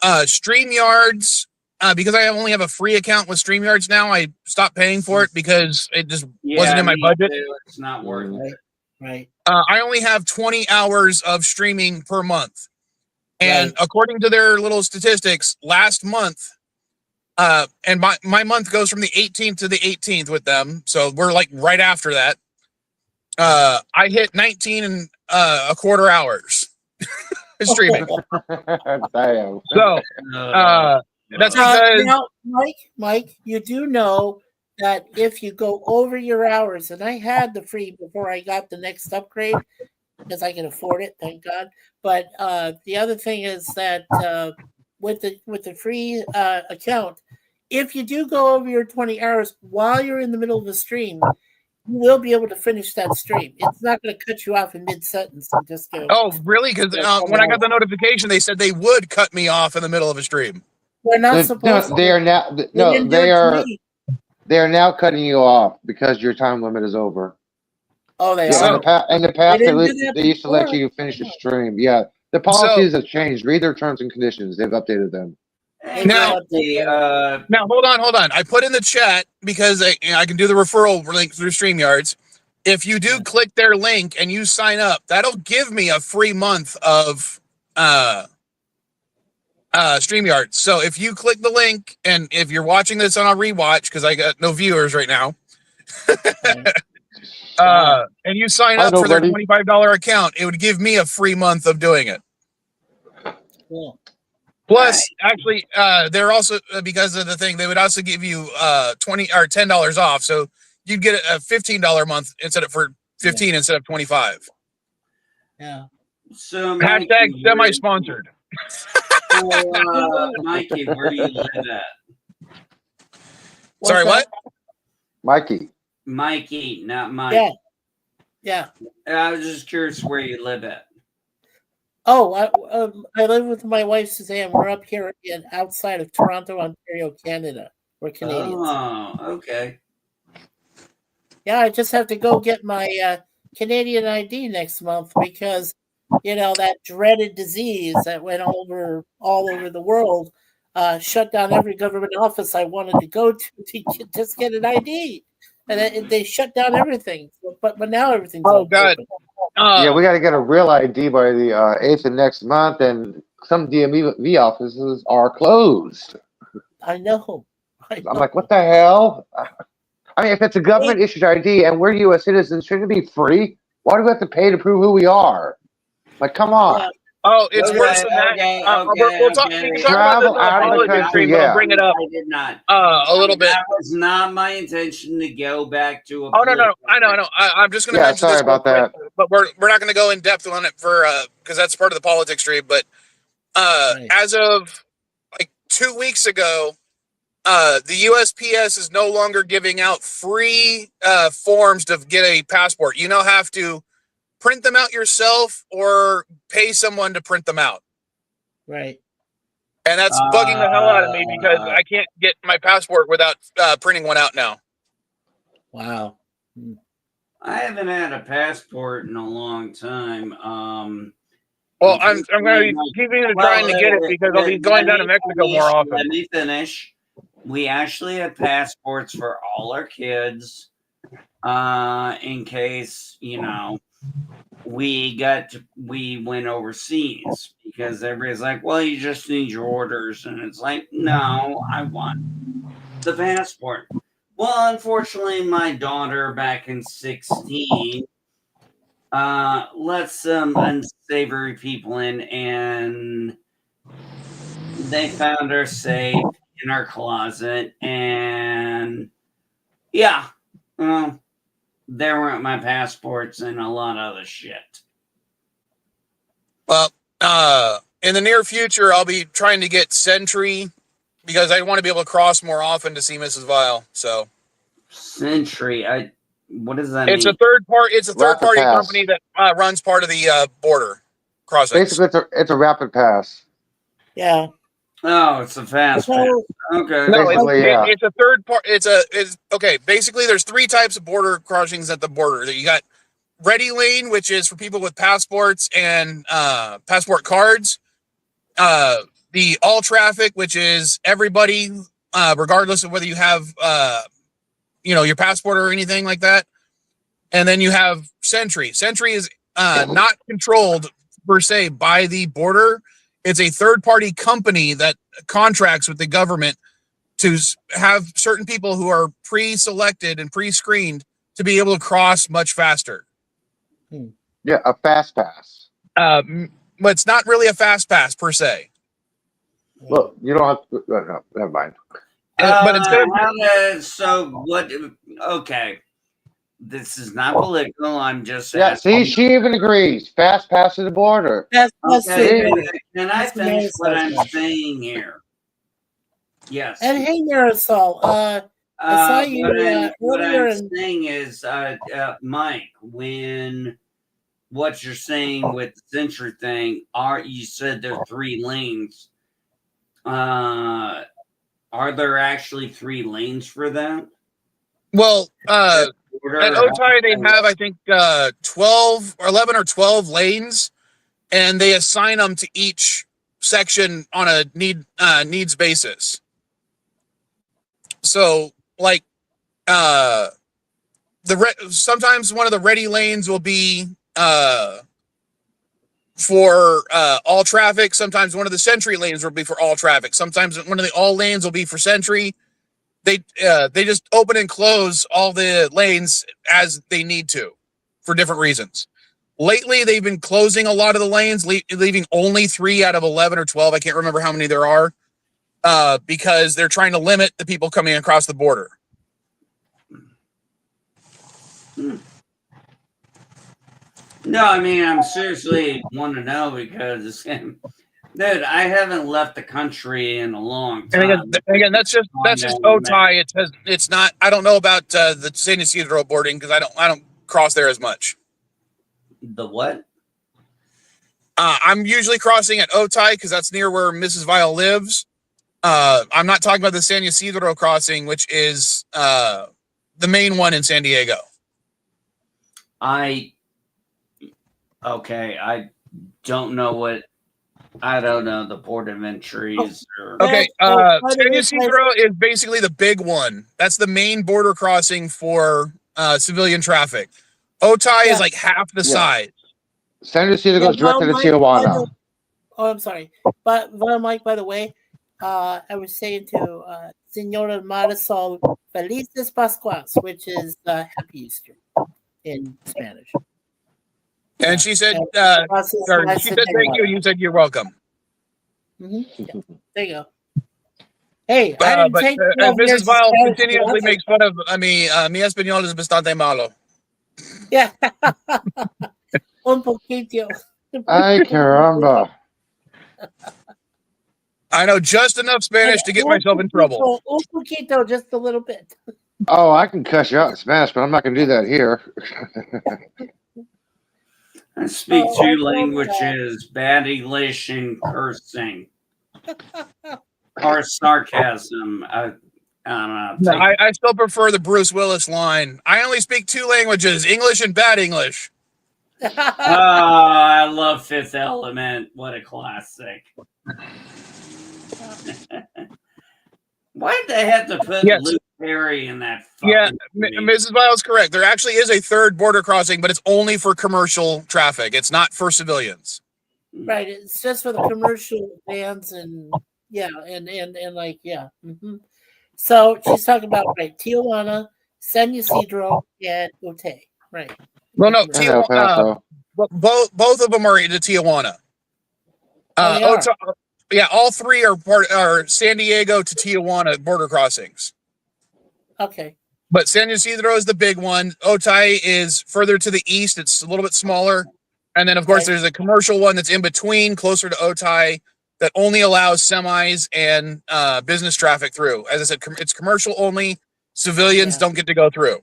StreamYards. Because I only have a free account with StreamYards now, I stopped paying for it because it just wasn't in my budget. It's not worth it. Right. I only have 20 hours of streaming per month. And according to their little statistics, last month, and my month goes from the 18th to the 18th with them. So we're like right after that. I hit 19 and a quarter hours streaming. Damn. So that's because now, Mike, you do know that if you go over your hours, and I had the free before I got the next upgrade because I can afford it, thank God. But the other thing is that with the free account, if you do go over your 20 hours while you're in the middle of the stream, you will be able to finish that stream. It's not going to cut you off in mid-sentence and just go. Oh, really? Because when I got the notification, they said they would cut me off in the middle of a stream. They're not supposed to. They are now. They are now cutting you off because your time limit is over. Oh, they are. In the past, they used to before. let you finish the stream. Yeah, the policies have changed. Read their terms and conditions. They've updated them. Now, hold on. I put in the chat because I can do the referral link through StreamYards. If you do click their link and you sign up, that'll give me a free month of StreamYards. So if you click the link, and if you're watching this on a rewatch, because I got no viewers right now, and you sign up for their $25 account, it would give me a free month of doing it. Cool. Plus, actually, they're also because of the thing, they would also give you $20 or $10 off, so you'd get a $15 month instead of 15 instead of 25. Yeah. So hashtag semi-sponsored. Mikey, where do you live at? Sorry, what? Mikey, not Mike. Yeah. I was just curious where you live at. Oh, I live with my wife Suzanne. We're up here outside of Toronto, Ontario, Canada. We're Canadians. Oh, okay. Yeah, I just have to go get my Canadian ID next month because, that dreaded disease that went all over the world shut down every government office I wanted to go to just get an ID. And they shut down everything. But now everything's God. Yeah, we got to get a real ID by the 8th of next month, and some DMV offices are closed. I know. I'm like, what the hell? I mean, if it's a government-issued ID and we're U.S. citizens, shouldn't it be free? Why do we have to pay to prove who we are? Like, come on. Yeah. Oh, it's worse than that. We'll talk Travel out of the country, but I'll bring it up. I did not. A little bit. That was not my intention to go back to a. Oh no! I know. I'm just going to mention sorry this about that. but we're not going to go in depth on it for because that's part of the politics stream. But as of like 2 weeks ago, the USPS is no longer giving out free forms to get a passport. You now have to print them out yourself or pay someone to print them out. Right. And that's bugging the hell out of me because I can't get my passport without printing one out now. Wow. I haven't had a passport in a long time. Well, I'm going to keep trying to get it because I'll be going down to Mexico more often. Let me finish. We actually had passports for all our kids in case, we went overseas because everybody's like, well, you just need your orders. And it's like, no, I want the passport. Well, unfortunately, my daughter back in 16 let some unsavory people in, and they found her safe in our closet. And yeah, there weren't my passports and a lot of other shit. Well, in the near future, I'll be trying to get Sentry because I want to be able to cross more often to see Mrs. Vile. So Sentry, what does that mean? It's a third party company that runs part of the border crossings. Basically, it's a rapid pass. Yeah. Oh, it's a fast pass. Okay. No, it's a third part. It's okay. Basically, there's 3 types of border crossings at the border. You got Ready Lane, which is for people with passports and passport cards. The All Traffic, which is everybody, regardless of whether you have your passport or anything like that. And then you have Sentry. Sentry is not controlled per se by the border. It's a third-party company that contracts with the government to have certain people who are pre-selected and pre-screened to be able to cross much faster. Yeah, a fast pass. But it's not really a fast pass per se. Well, you don't have to. No, never mind. But instead okay. This is not political. I'm just asking. See, she even agrees. Fast pass to the border. Okay. Can I finish what I'm saying here? Yes. And hey, Marisol, I saw you what I'm saying is, Mike, when what you're saying with the Sentry thing, you said there are 3 lanes. Are there actually 3 lanes for that? Well, at Otay, they have, I think, 12 or 11 or 12 lanes, and they assign them to each section on a needs basis. So, like, sometimes one of the ready lanes will be for all traffic. Sometimes one of the Sentry lanes will be for all traffic. Sometimes one of the all lanes will be for Sentry. They just open and close all the lanes as they need to for different reasons. Lately, they've been closing a lot of the lanes, leaving only 3 out of 11 or 12. I can't remember how many there are, because they're trying to limit the people coming across the border. No, I mean, I'm seriously want to know because, dude, I haven't left the country in a long time. And again, that's just Otay. It's not. I don't know about the San Ysidro boarding because I don't cross there as much. The what? I'm usually crossing at Otay because that's near where Mrs. Vile lives. I'm not talking about the San Ysidro crossing, which is the main one in San Diego. I don't know the port of entries. Okay, San Ysidro is basically the big one. That's the main border crossing for civilian traffic. Otay is like half the size. San Ysidro goes directly to Tijuana. I'm sorry. But Mike, by the way, I was saying to Senora Marisol, Felices Pascuas, which is Happy Easter in Spanish. And she said, she said thank you. You said you're welcome. Mm-hmm. Yeah. There you go. Hey, I didn't take Mrs. Vile continuously makes fun of mi español es bastante malo. Yeah. Un poquito. Ay, caramba. I know just enough Spanish to get myself in trouble. Un poquito, just a little bit. Oh, I can cuss you out in Spanish, but I'm not going to do that here. I speak 2 languages, bad English and cursing. Or sarcasm. I don't know. I still prefer the Bruce Willis line. I only speak 2 languages, English and bad English. I love Fifth Element. What a classic. Why did they have to put Luke Perry in that? Mrs. Vile is correct. There actually is a 3rd border crossing, but it's only for commercial traffic. It's not for civilians. Right. It's just for the commercial vans and like. Mm-hmm. So she's talking about Tijuana, San Ysidro, and Otay. Right. Well, no, Tijuana. Both of them are into Tijuana. All 3 are San Diego to Tijuana border crossings. Okay. But San Ysidro is the big one. Otay is further to the east. It's a little bit smaller. And then, of course, there's a commercial one that's in between, closer to Otay, that only allows semis and business traffic through. As I said, it's commercial only. Civilians don't get to go through.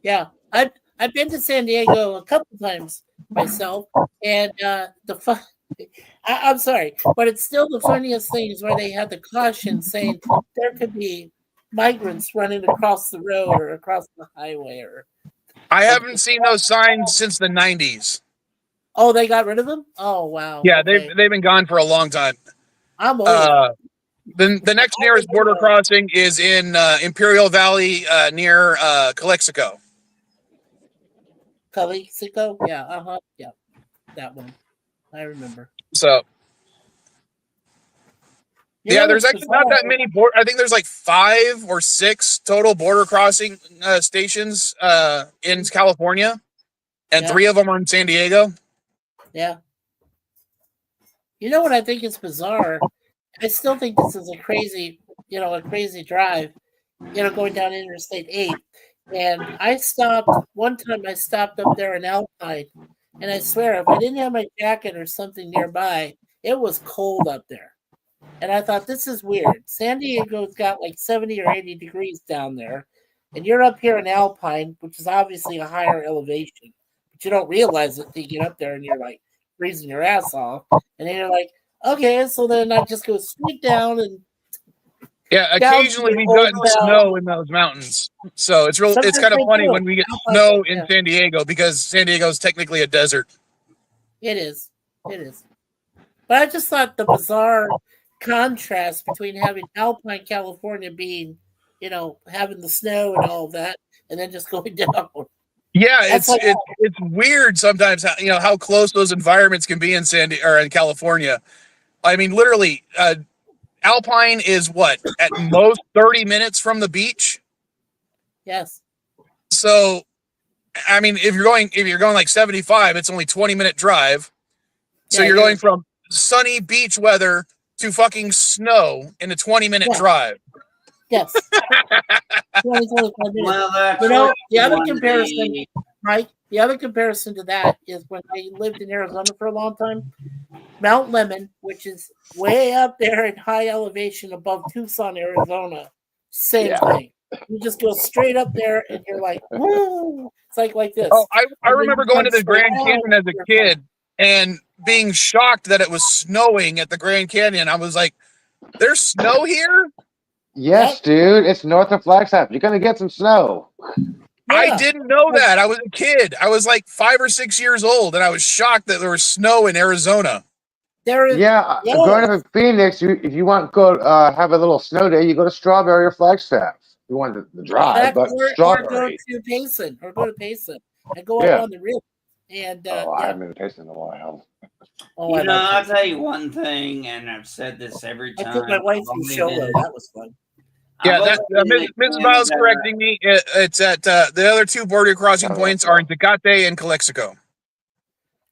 Yeah. I've been to San Diego a couple times myself, and I'm sorry, but it's still the funniest things where they had the caution saying there could be migrants running across the road or across the highway. I haven't seen those signs since the 90s. Oh, they got rid of them? Oh, wow. Yeah, okay. They've been gone for a long time. I'm old. The next nearest border crossing is in Imperial Valley near Calexico. Calexico? Yeah, yeah, that one. I remember. So, there's actually not that many I think there's like 5 or 6 total border crossing stations in California, and 3 of them are in San Diego. Yeah. You know what I think is bizarre? I still think this is a crazy drive, going down Interstate 8. And one time I stopped up there in Alpine, and I swear, if I didn't have my jacket or something nearby, it was cold up there. And I thought, this is weird. San Diego's got like 70 or 80 degrees down there, and you're up here in Alpine, which is obviously a higher elevation. But you don't realize it until you get up there and you're like freezing your ass off. And then you're like, okay, so then I just go straight down and occasionally we've gotten snow in those mountains. So it's kind of funny when we get snow in San Diego, because San Diego is technically a desert. It is. But I just thought the bizarre contrast between having Alpine, California being, having the snow and all of that, and then just going down. Yeah, it's weird sometimes how close those environments can be in in California. I mean, literally, Alpine is at most 30 minutes from the beach. Yes. So I mean, if you're going like 75, it's only 20-minute drive. So you're going from sunny beach weather to fucking snow in a 20-minute drive. Yes. 20, 25 minutes. Well, that's the other comparison, right? The other comparison to that is when I lived in Arizona for a long time, Mount Lemmon, which is way up there in high elevation above Tucson, Arizona, same thing. You just go straight up there and you're like, woo! It's like this. Oh, I remember going to the Grand Canyon as a kid and being shocked that it was snowing at the Grand Canyon. I was like, there's snow here? Yes, dude. It's north of Flagstaff. You're going to get some snow. Yeah. I didn't know that. I was a kid. I was like 5 or 6 years old, and I was shocked that there was snow in Arizona. Growing up in Phoenix, if you want to go have a little snow day, you go to Strawberry or Flagstaff. You want the drive, but Strawberry. Or go to Payson. And go out on the river. And I haven't been to Payson in a while. I'll tell you one thing, and I've said this every time. I took my wife to show her. That was fun. Yeah, Mrs. Biles correcting me. It's at the other two border crossing points are in Tecate and Calexico.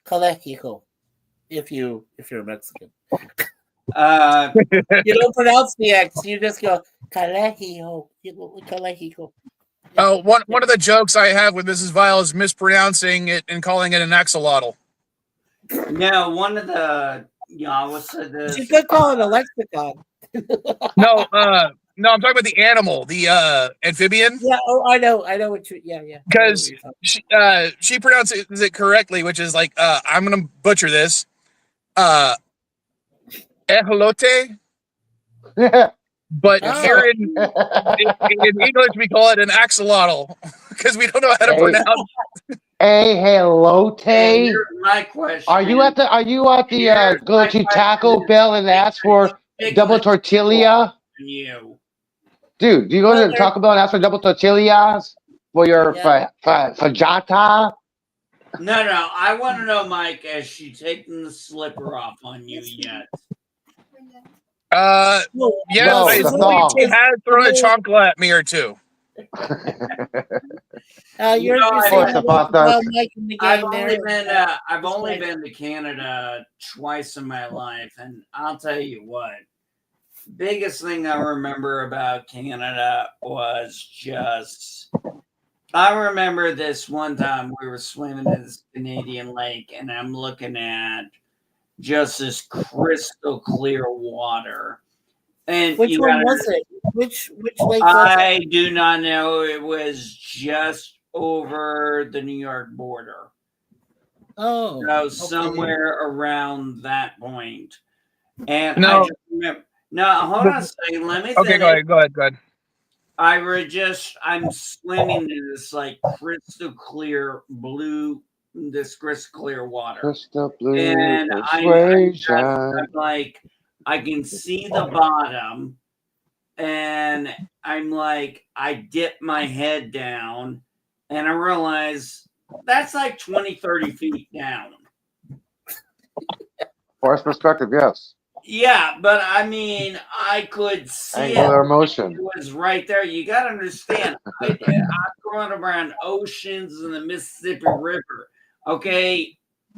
Calexico, if you're Mexican. You don't pronounce the X. You just go Calexico. Calexico. Oh, one of the jokes I have with Mrs. Vile is mispronouncing it and calling it an axolotl. No, one of the I was said this. You could call it a lexicon. No, I'm talking about the animal, the amphibian. Yeah, I know what you. Yeah. Because she pronounces it correctly, which is like I'm gonna butcher this. Ejolote. But here in English we call it an axolotl because we don't know how to pronounce. Ejolote. My question. Are you at the go to Taco Bell and ask for double tortilla? Dude, do you go to Taco Bell and ask for double tortillas for your fajata? No. I want to know, Mike, has she taken the slipper off on you yet? Yes, I believe she has thrown a chocolate at me or two. I've only been to Canada twice in my life, and I'll tell you what. Biggest thing I remember about Canada was just I remember this one time we were swimming in this Canadian lake, and I'm looking at just this crystal clear water. And which one was it? Which lake was it? I do not know. It was just over the New York border. Oh, so somewhere around that point. And no. I just remember. No, hold on a second. Let me. Okay, go ahead. I'm swimming in this like crystal clear blue, this crystal clear water. Crystal blue. And I'm like, I can see the bottom, and I'm like, I dip my head down, and I realize that's like 20, 30 feet down. Force perspective, yes. Yeah, but I mean, I could see angular motion. It was right there. You got to understand, I've grown around oceans and the Mississippi River. Okay,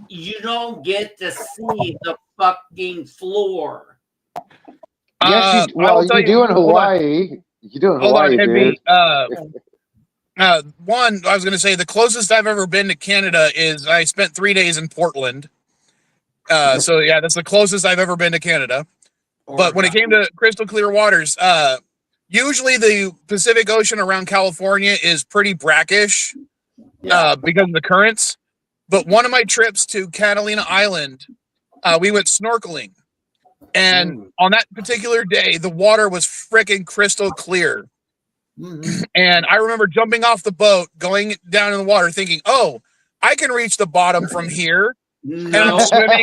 you don't get to see the fucking floor. Yes, you do in Hawaii. You do in Hawaii, dude. One, I was going to say the closest I've ever been to Canada is I spent 3 days in Portland. So yeah, that's the closest I've ever been to Canada. But when it came to crystal clear waters, usually the Pacific Ocean around California is pretty brackish because of the currents. But one of my trips to Catalina Island, we went snorkeling. And on that particular day, the water was freaking crystal clear. Mm-hmm. And I remember jumping off the boat, going down in the water, thinking, oh, I can reach the bottom from here. And I'm swimming.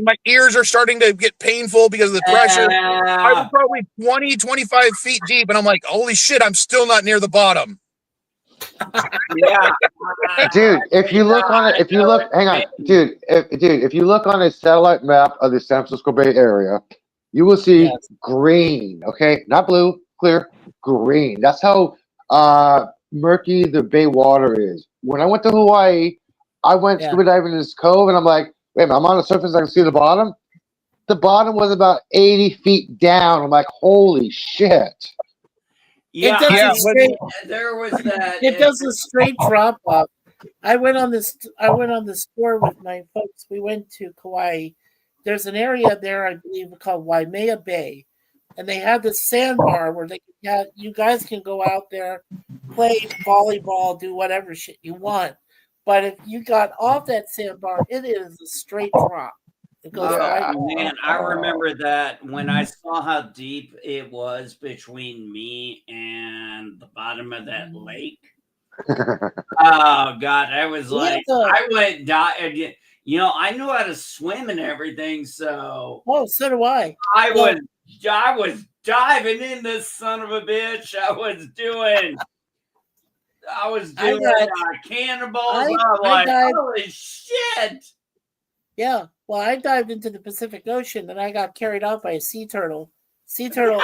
My ears are starting to get painful because of the pressure. I was probably 20, 25 feet deep, and I'm like, holy shit, I'm still not near the bottom. Yeah. Dude, if you look on it, if you look on a satellite map of the San Francisco Bay Area, you will see green, okay? Not blue, clear, green. That's how murky the bay water is. When I went to Hawaii, I went scuba diving in this cove, and I'm like, wait a minute, I'm on the surface, I can see the bottom. The bottom was about 80 feet down. I'm like, holy shit. Yeah, there was that. It does a straight drop off. I went on this tour with my folks. We went to Kauai. There's an area there, I believe, called Waimea Bay, and they have this sandbar where you guys can go out there, play volleyball, do whatever shit you want. But if you got off that sandbar, it is a straight drop. It goes right. Man, I remember that when I saw how deep it was between me and the bottom of that lake. Oh God, I was like, I went die. You know, I knew how to swim and everything, so. Oh, so do I. I was diving in this son of a bitch. I was doing cannonballs. I was like, holy shit. Yeah, well, I dived into the Pacific Ocean and I got carried out by a sea turtle. Another sea turtle.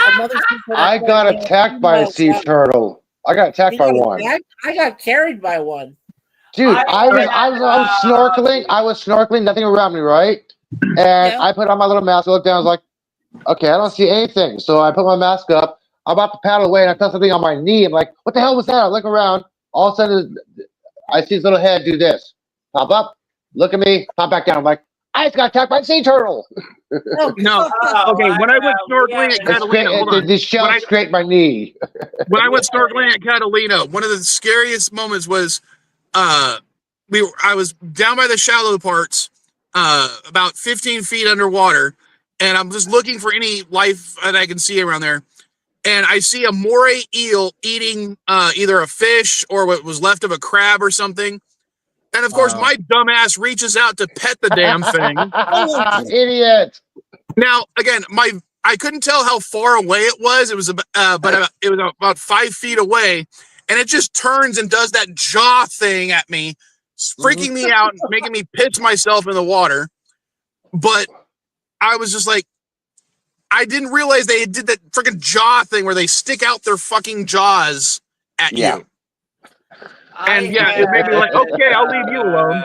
I got attacked by a sea turtle. I got attacked by one. I got carried by one. Dude, I was snorkeling. I was snorkeling, nothing around me, right? And I put on my little mask. I looked down. I was like, okay, I don't see anything. So I put my mask up. I'm about to paddle away, and I felt something on my knee. I'm like, what the hell was that? I look around. All of a sudden, I see his little head do this. Pop up, look at me, pop back down. I'm like, I just got attacked by a sea turtle. No. Okay, when I went snorkeling at Catalina, the shell scraped my knee. When I went snorkeling at Catalina, one of the scariest moments was I was down by the shallow parts, about 15 feet underwater, and I'm just looking for any life that I can see around there. And I see a moray eel eating either a fish or what was left of a crab or something. And of course, my dumbass reaches out to pet the damn thing. Idiot! Now, again, I couldn't tell how far away it was. It was about 5 feet away, and it just turns and does that jaw thing at me, freaking me out, making me piss myself in the water. But I was just like, I didn't realize they did that freaking jaw thing where they stick out their fucking jaws at you. And it made me like, okay, I'll leave you alone.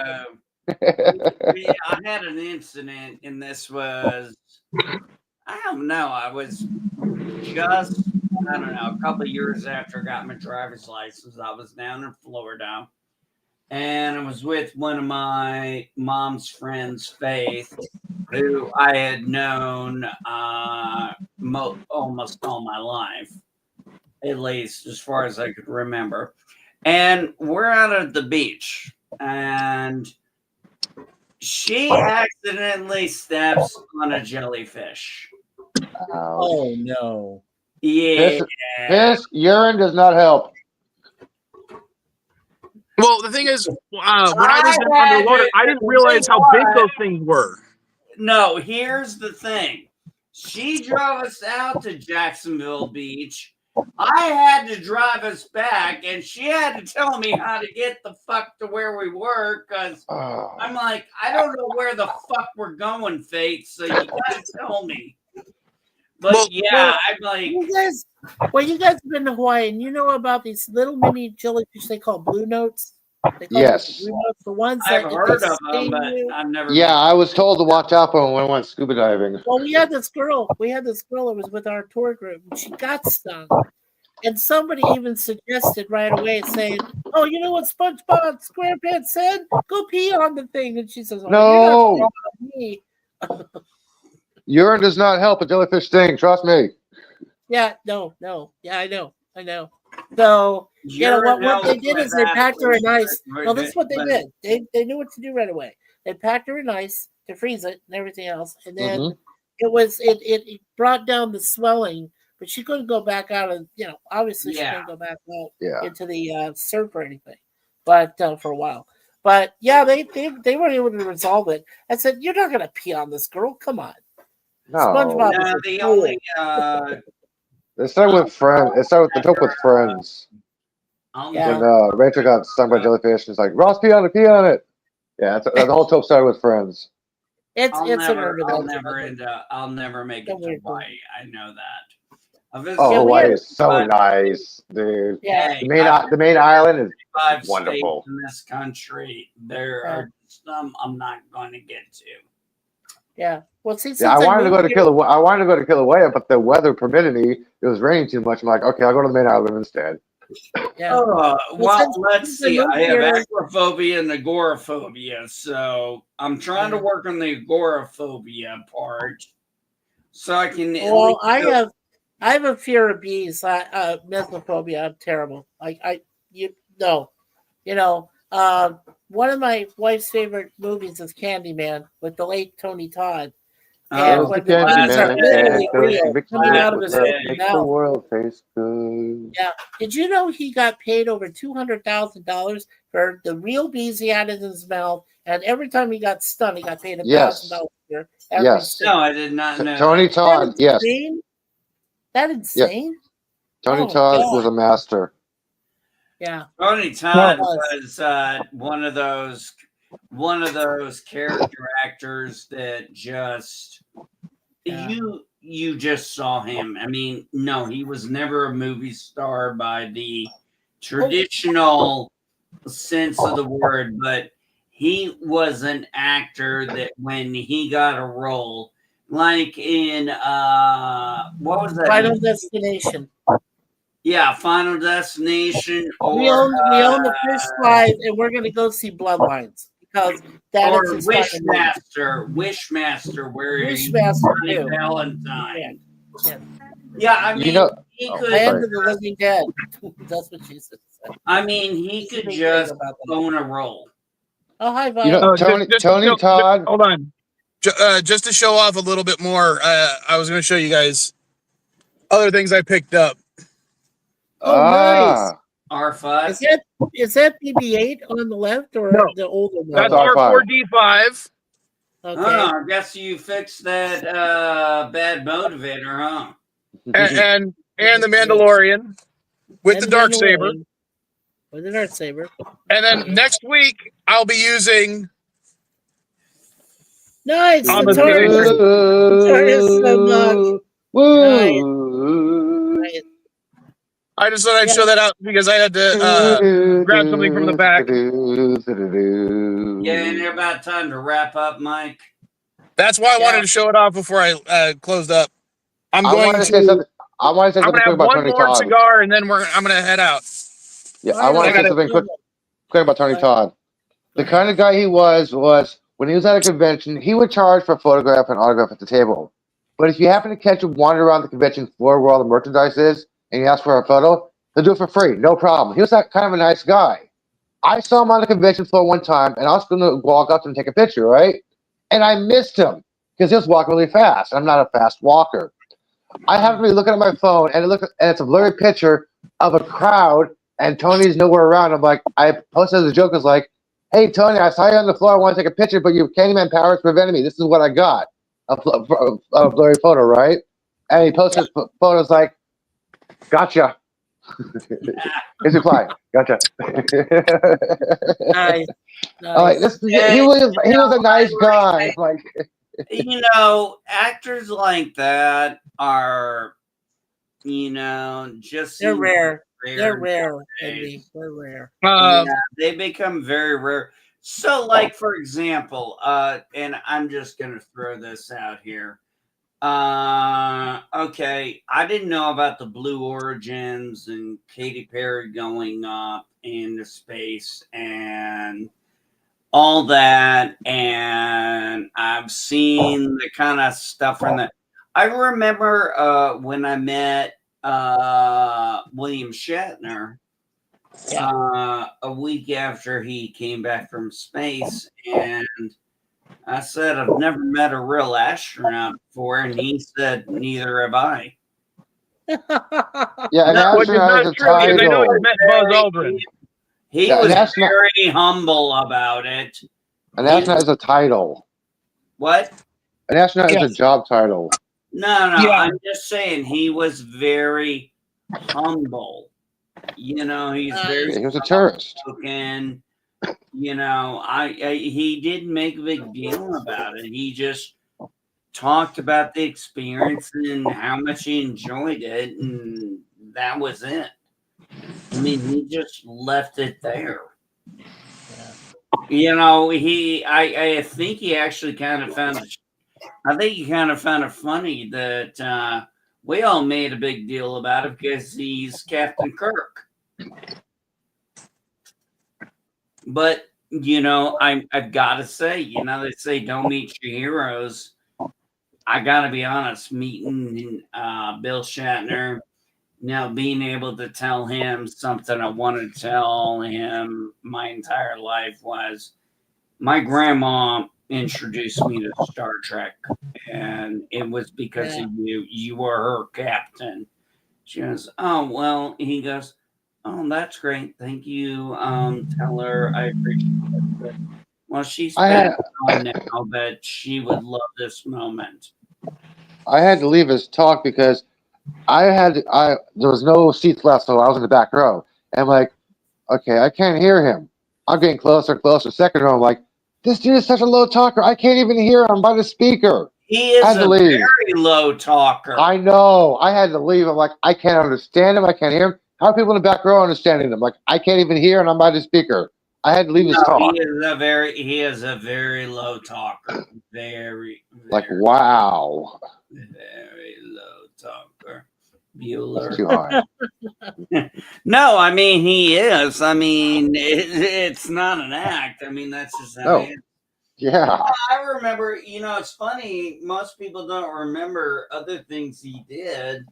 I had an incident, and this was, I don't know, I was just, a couple of years after I got my driver's license. I was down in Florida, and I was with one of my mom's friends, Faith, who I had known almost all my life, at least as far as I could remember. And we're out at the beach, and she accidentally steps on a jellyfish. Oh, no. Yeah. Piss, urine does not help. Well, the thing is, when I was underwater, I didn't realize how big those things were. No, here's the thing. She drove us out to Jacksonville Beach. I had to drive us back, and she had to tell me how to get the fuck to where we were, because I'm like, I don't know where the fuck we're going, Faith, so you gotta tell me. But I'm like... You guys have been to Hawaii, and you know about these little mini jellyfish they call blue notes? Yes. Blue notes, the ones I've that heard of them, but I've never... Yeah, I was told to watch out for them when I went scuba diving. Well, we had this girl that was with our tour group, and she got stung. And somebody even suggested right away, saying, "Oh, you know what SpongeBob SquarePants said? Go pee on the thing." And she says, "Oh, no, you're not on me." Urine does not help a jellyfish sting. Trust me. Yeah, no. Yeah, I know. So you know what they did is they packed her in ice. No, this is what they did. They knew what to do right away. They packed her in ice to freeze it and everything else, and then it brought down the swelling. But she couldn't go back out of, obviously she couldn't go back out into the surf or anything, but for a while. But yeah, they weren't able to resolve it. I said, "You're not gonna pee on this girl. Come on." No. SpongeBob. No, the only. They started with friends. It started with the talk with friends. Yeah. When Rachel got stung by jellyfish, it's like, "Ross, pee on it, pee on it." Yeah, the whole talk started with friends. I'll never make it to Hawaii. I know that. I visited Oh, Yeah, we Hawaii had- is so nice, dude. Yeah. Hey, The main island is 5 wonderful. states in this country. There Yeah. are some I'm not going to get to. Yeah. Well, see, since Yeah, I wanted to go to moved here- I wanted to go to Kilauea, but the weather permitted me. It was raining too much. I'm like, okay, I'll go to the main island instead. Yeah. Well, let's since I see. moved I have here- agoraphobia and agoraphobia, so I'm trying to work on the agoraphobia part, so I can. at Well, least go- I have a fear of bees. Mesophobia. I'm terrible. You know, one of my wife's favorite movies is Candyman with the late Tony Todd. And Oh, when the the bees are Candyman, literally and real mix coming out of with his love, open makes the mouth. world taste good. Yeah. Did you know he got paid over $200,000 for the real bees he had in his mouth? And every time he got stung, he got paid $1,000 for every Yes. sting. no, I did not know. Tony that. Todd, yes. That insane? Tony Oh, Todd God. was a master. Yeah. Tony Todd Well, was one of those character actors that just you just saw him. I mean, no, he was never a movie star by the traditional sense of the word, but he was an actor that when he got a role, like in what was that? Final Destination. Yeah, Final Destination, or We own the first 5, and we're going to go see Bloodlines because that or is his final movie. Wishmaster, where he's Wishmaster Johnny too. Valentine. Yeah. Yeah, I mean, he could. Land of the Living Dead. That's what she said. I mean, he could Big just thing about that. own a role. Oh, hi, Vi. You know, Tony Todd. Hold on. Just to show off a little bit more, I was going to show you guys other things I picked up. Oh, nice. R5. Is that BB-8 on the left or No. the older one? That's R5. R4D5. Okay. I guess you fixed that bad motivator, huh? and the Mandalorian with And the dark saber. Mandalorian. With the dark saber. And then next week I'll be using Nice. On The the Taurus. table. The Taurus of Woo! nice. I just thought I'd show that out because I had to grab something from the back. Yeah, and you're about time to wrap up, Mike. That's why I wanted to show it off before I closed up. I'm I going want to say something. I want to say I'm something gonna quick have about one Tony more Todd. cigar and then I'm gonna head out. Yeah, I want to say something quick about Tony Todd. The kind of guy he was when he was at a convention, he would charge for a photograph and autograph at the table. But if you happen to catch him wandering around the convention floor where all the merchandise is, and you ask for a photo, he'll do it for free, no problem. He was that kind of a nice guy. I saw him on the convention floor one time, and I was going to walk up to him and take a picture, right? And I missed him because he was walking really fast. I'm not a fast walker. I happened to be looking at my phone, and it's a blurry picture of a crowd, and Tony's nowhere around. I'm like, I posted as a joke, I was like, hey, Tony, I saw you on the floor. I want to take a picture, but your Candyman powers prevented me. This is what I got. A blurry photo, right? And he posted photos like, gotcha. His reply, gotcha. Nice. Like, he was a nice guy. Like, actors like that are, just they're rare. They're rare. They're rare. They become very rare. So, like, for example, and I'm just going to throw this out here. Okay, I didn't know about the Blue Origins and Katy Perry going up into space and all that, and I've seen the kind of stuff from that. I remember when I met William Shatner a week after he came back from space, and I said, I've never met a real astronaut before, and he said, neither have I. Yeah, an astronaut is a title. I know you met Buzz Aldrin. He was very humble about it. An astronaut is a title. What? An astronaut is a job title. No, I'm just saying he was very humble. He's very he was a tourist. And he didn't make a big deal about it. He just talked about the experience and how much he enjoyed it, and that was it. I mean, he just left it there. You know, I think he actually kind of found it. I think he kind of found it funny that we all made a big deal about it because he's Captain Kirk. But you know, I've got to say, you know, they say don't meet your heroes. I got to be honest, meeting Bill Shatner, now being able to tell him something I wanted to tell him my entire life was my grandma introduced me to Star Trek, and it was because of you. You were her captain. She goes, oh, well, he goes, oh, that's great. Thank you. Tell her I appreciate it. Well, she's gone now, but she would love this moment. I had to leave his talk because there was no seats left, so I was in the back row. And I'm like, okay, I can't hear him. I'm getting closer and closer. Second row, I'm like, this dude is such a low talker. I can't even hear him by the speaker. He is a very low talker. I know. I had to leave. I'm like, I can't understand him. I can't hear him. How are people in the back row understanding them? Like, I can't even hear, and I'm by the speaper. I had to leave his talk. He is a very low talker. Very like, wow. Very low talker. Bueller. Too high. No, I mean, he is. I mean, it's not an act. I mean, that's just how he is. Yeah. I remember, you know, it's funny. Most people don't remember other things he did.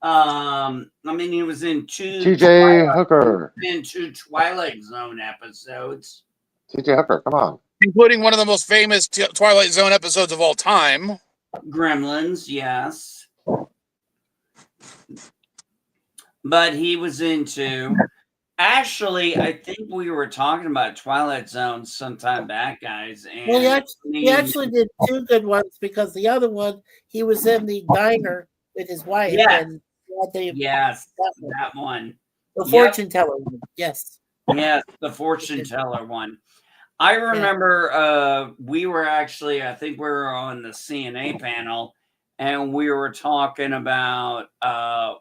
I mean, he was in two Twilight Zone episodes. TJ Hooker, come on. Including one of the most famous Twilight Zone episodes of all time. Gremlins, yes. But he was into... Actually, I think we were talking about Twilight Zone sometime back, guys. And well, he actually did two good ones because the other one, he was in the diner with his wife. Yes. And that one. The fortune teller one. Yes. Yes, the fortune teller one. I remember we were actually, I think we were on the CNA panel, and we were talking about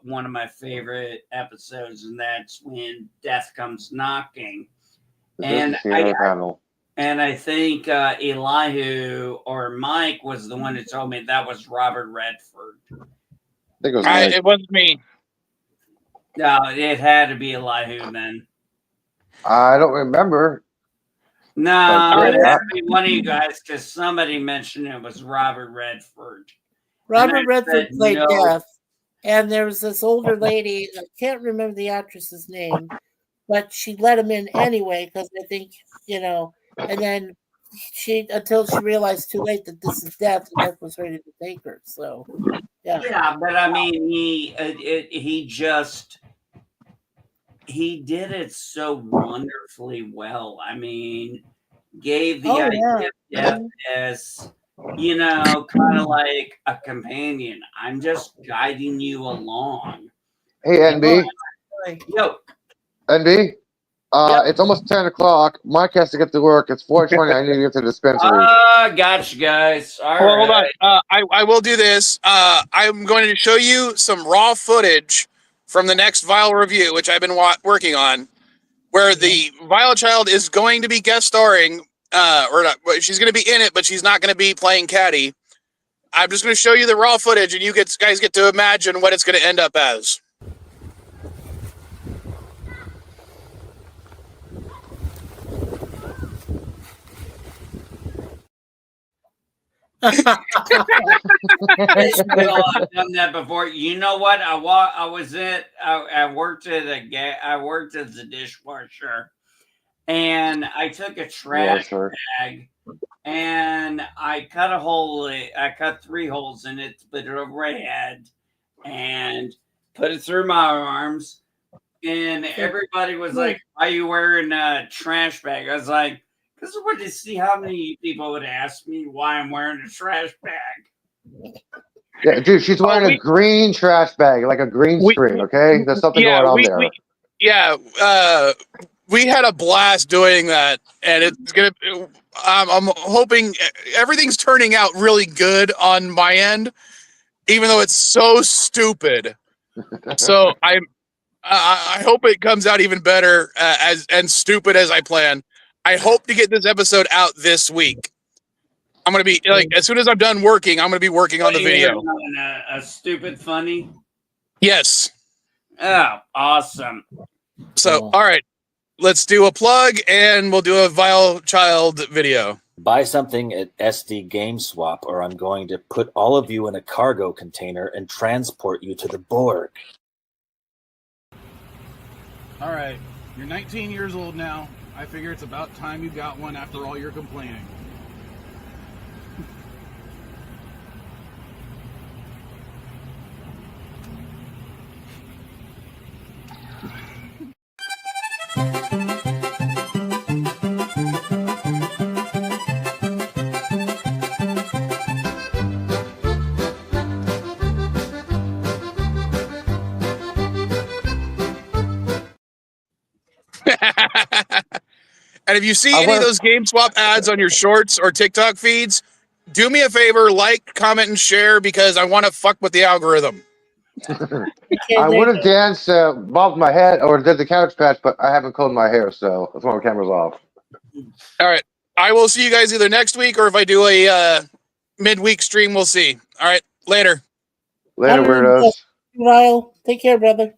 one of my favorite episodes, and that's when Death Comes Knocking. And I think Elihu or Mike was the one who told me that was Robert Redford. I think it was it wasn't me. No, it had to be Elihu then. I don't remember. No, it had to be one of you guys because somebody mentioned it was Robert Redford. Robert Redford played Death, and there was this older lady. I can't remember the actress's name, but she let him in anyway because I think, you know, and then until she realized too late that this is Death, and Death was ready to take her. So, yeah. Yeah, but I mean, he did it so wonderfully well. I mean, gave the idea of Death as, you know, kind of like a companion. I'm just guiding you along. Hey, NB. Yo. NB. It's almost 10 o'clock. Mike has to get to work. It's 4:20. I need to get to the dispensary. Gotcha, guys. Hold on. I will do this. I'm going to show you some raw footage from the next Vile review, which I've been working on, where the Vile child is going to be guest starring, or not. She's going to be in it, but she's not going to be playing Caddy. I'm just going to show you the raw footage, and you guys get to imagine what it's going to end up as. I've done that before. You know what? I worked as a dishwasher, and I took a trash bag and I cut a hole. I cut 3 holes in it, put it over my head, and put it through my arms. And everybody was like, "Why are you wearing a trash bag?" I was like, because I wanted to see how many people would ask me why I'm wearing a trash bag. Yeah, dude, she's wearing a green trash bag, like a green screen, okay? There's something going on there. We had a blast doing that, and it's gonna. I'm hoping everything's turning out really good on my end, even though it's so stupid. So I hope it comes out even better and stupid as I plan. I hope to get this episode out this week. I'm gonna be like, as soon as I'm done working, I'm gonna be working on the video. A stupid funny. Yes. Oh, awesome. So, all right, let's do a plug, and we'll do a Vile Child video. Buy something at SD Game Swap, or I'm going to put all of you in a cargo container and transport you to the Borg. All right, you're 19 years old now. I figure it's about time you got one after all your complaining. And if you see any of those Game Swap ads on your shorts or TikTok feeds, do me a favor, like, comment, and share, because I want to fuck with the algorithm. I would have danced, bobbed my head, or did the couch patch, but I haven't combed my hair, so that's why my camera's off. All right. I will see you guys either next week, or if I do a midweek stream, we'll see. All right. Later. Later, weirdos. Vile. Take care, brother.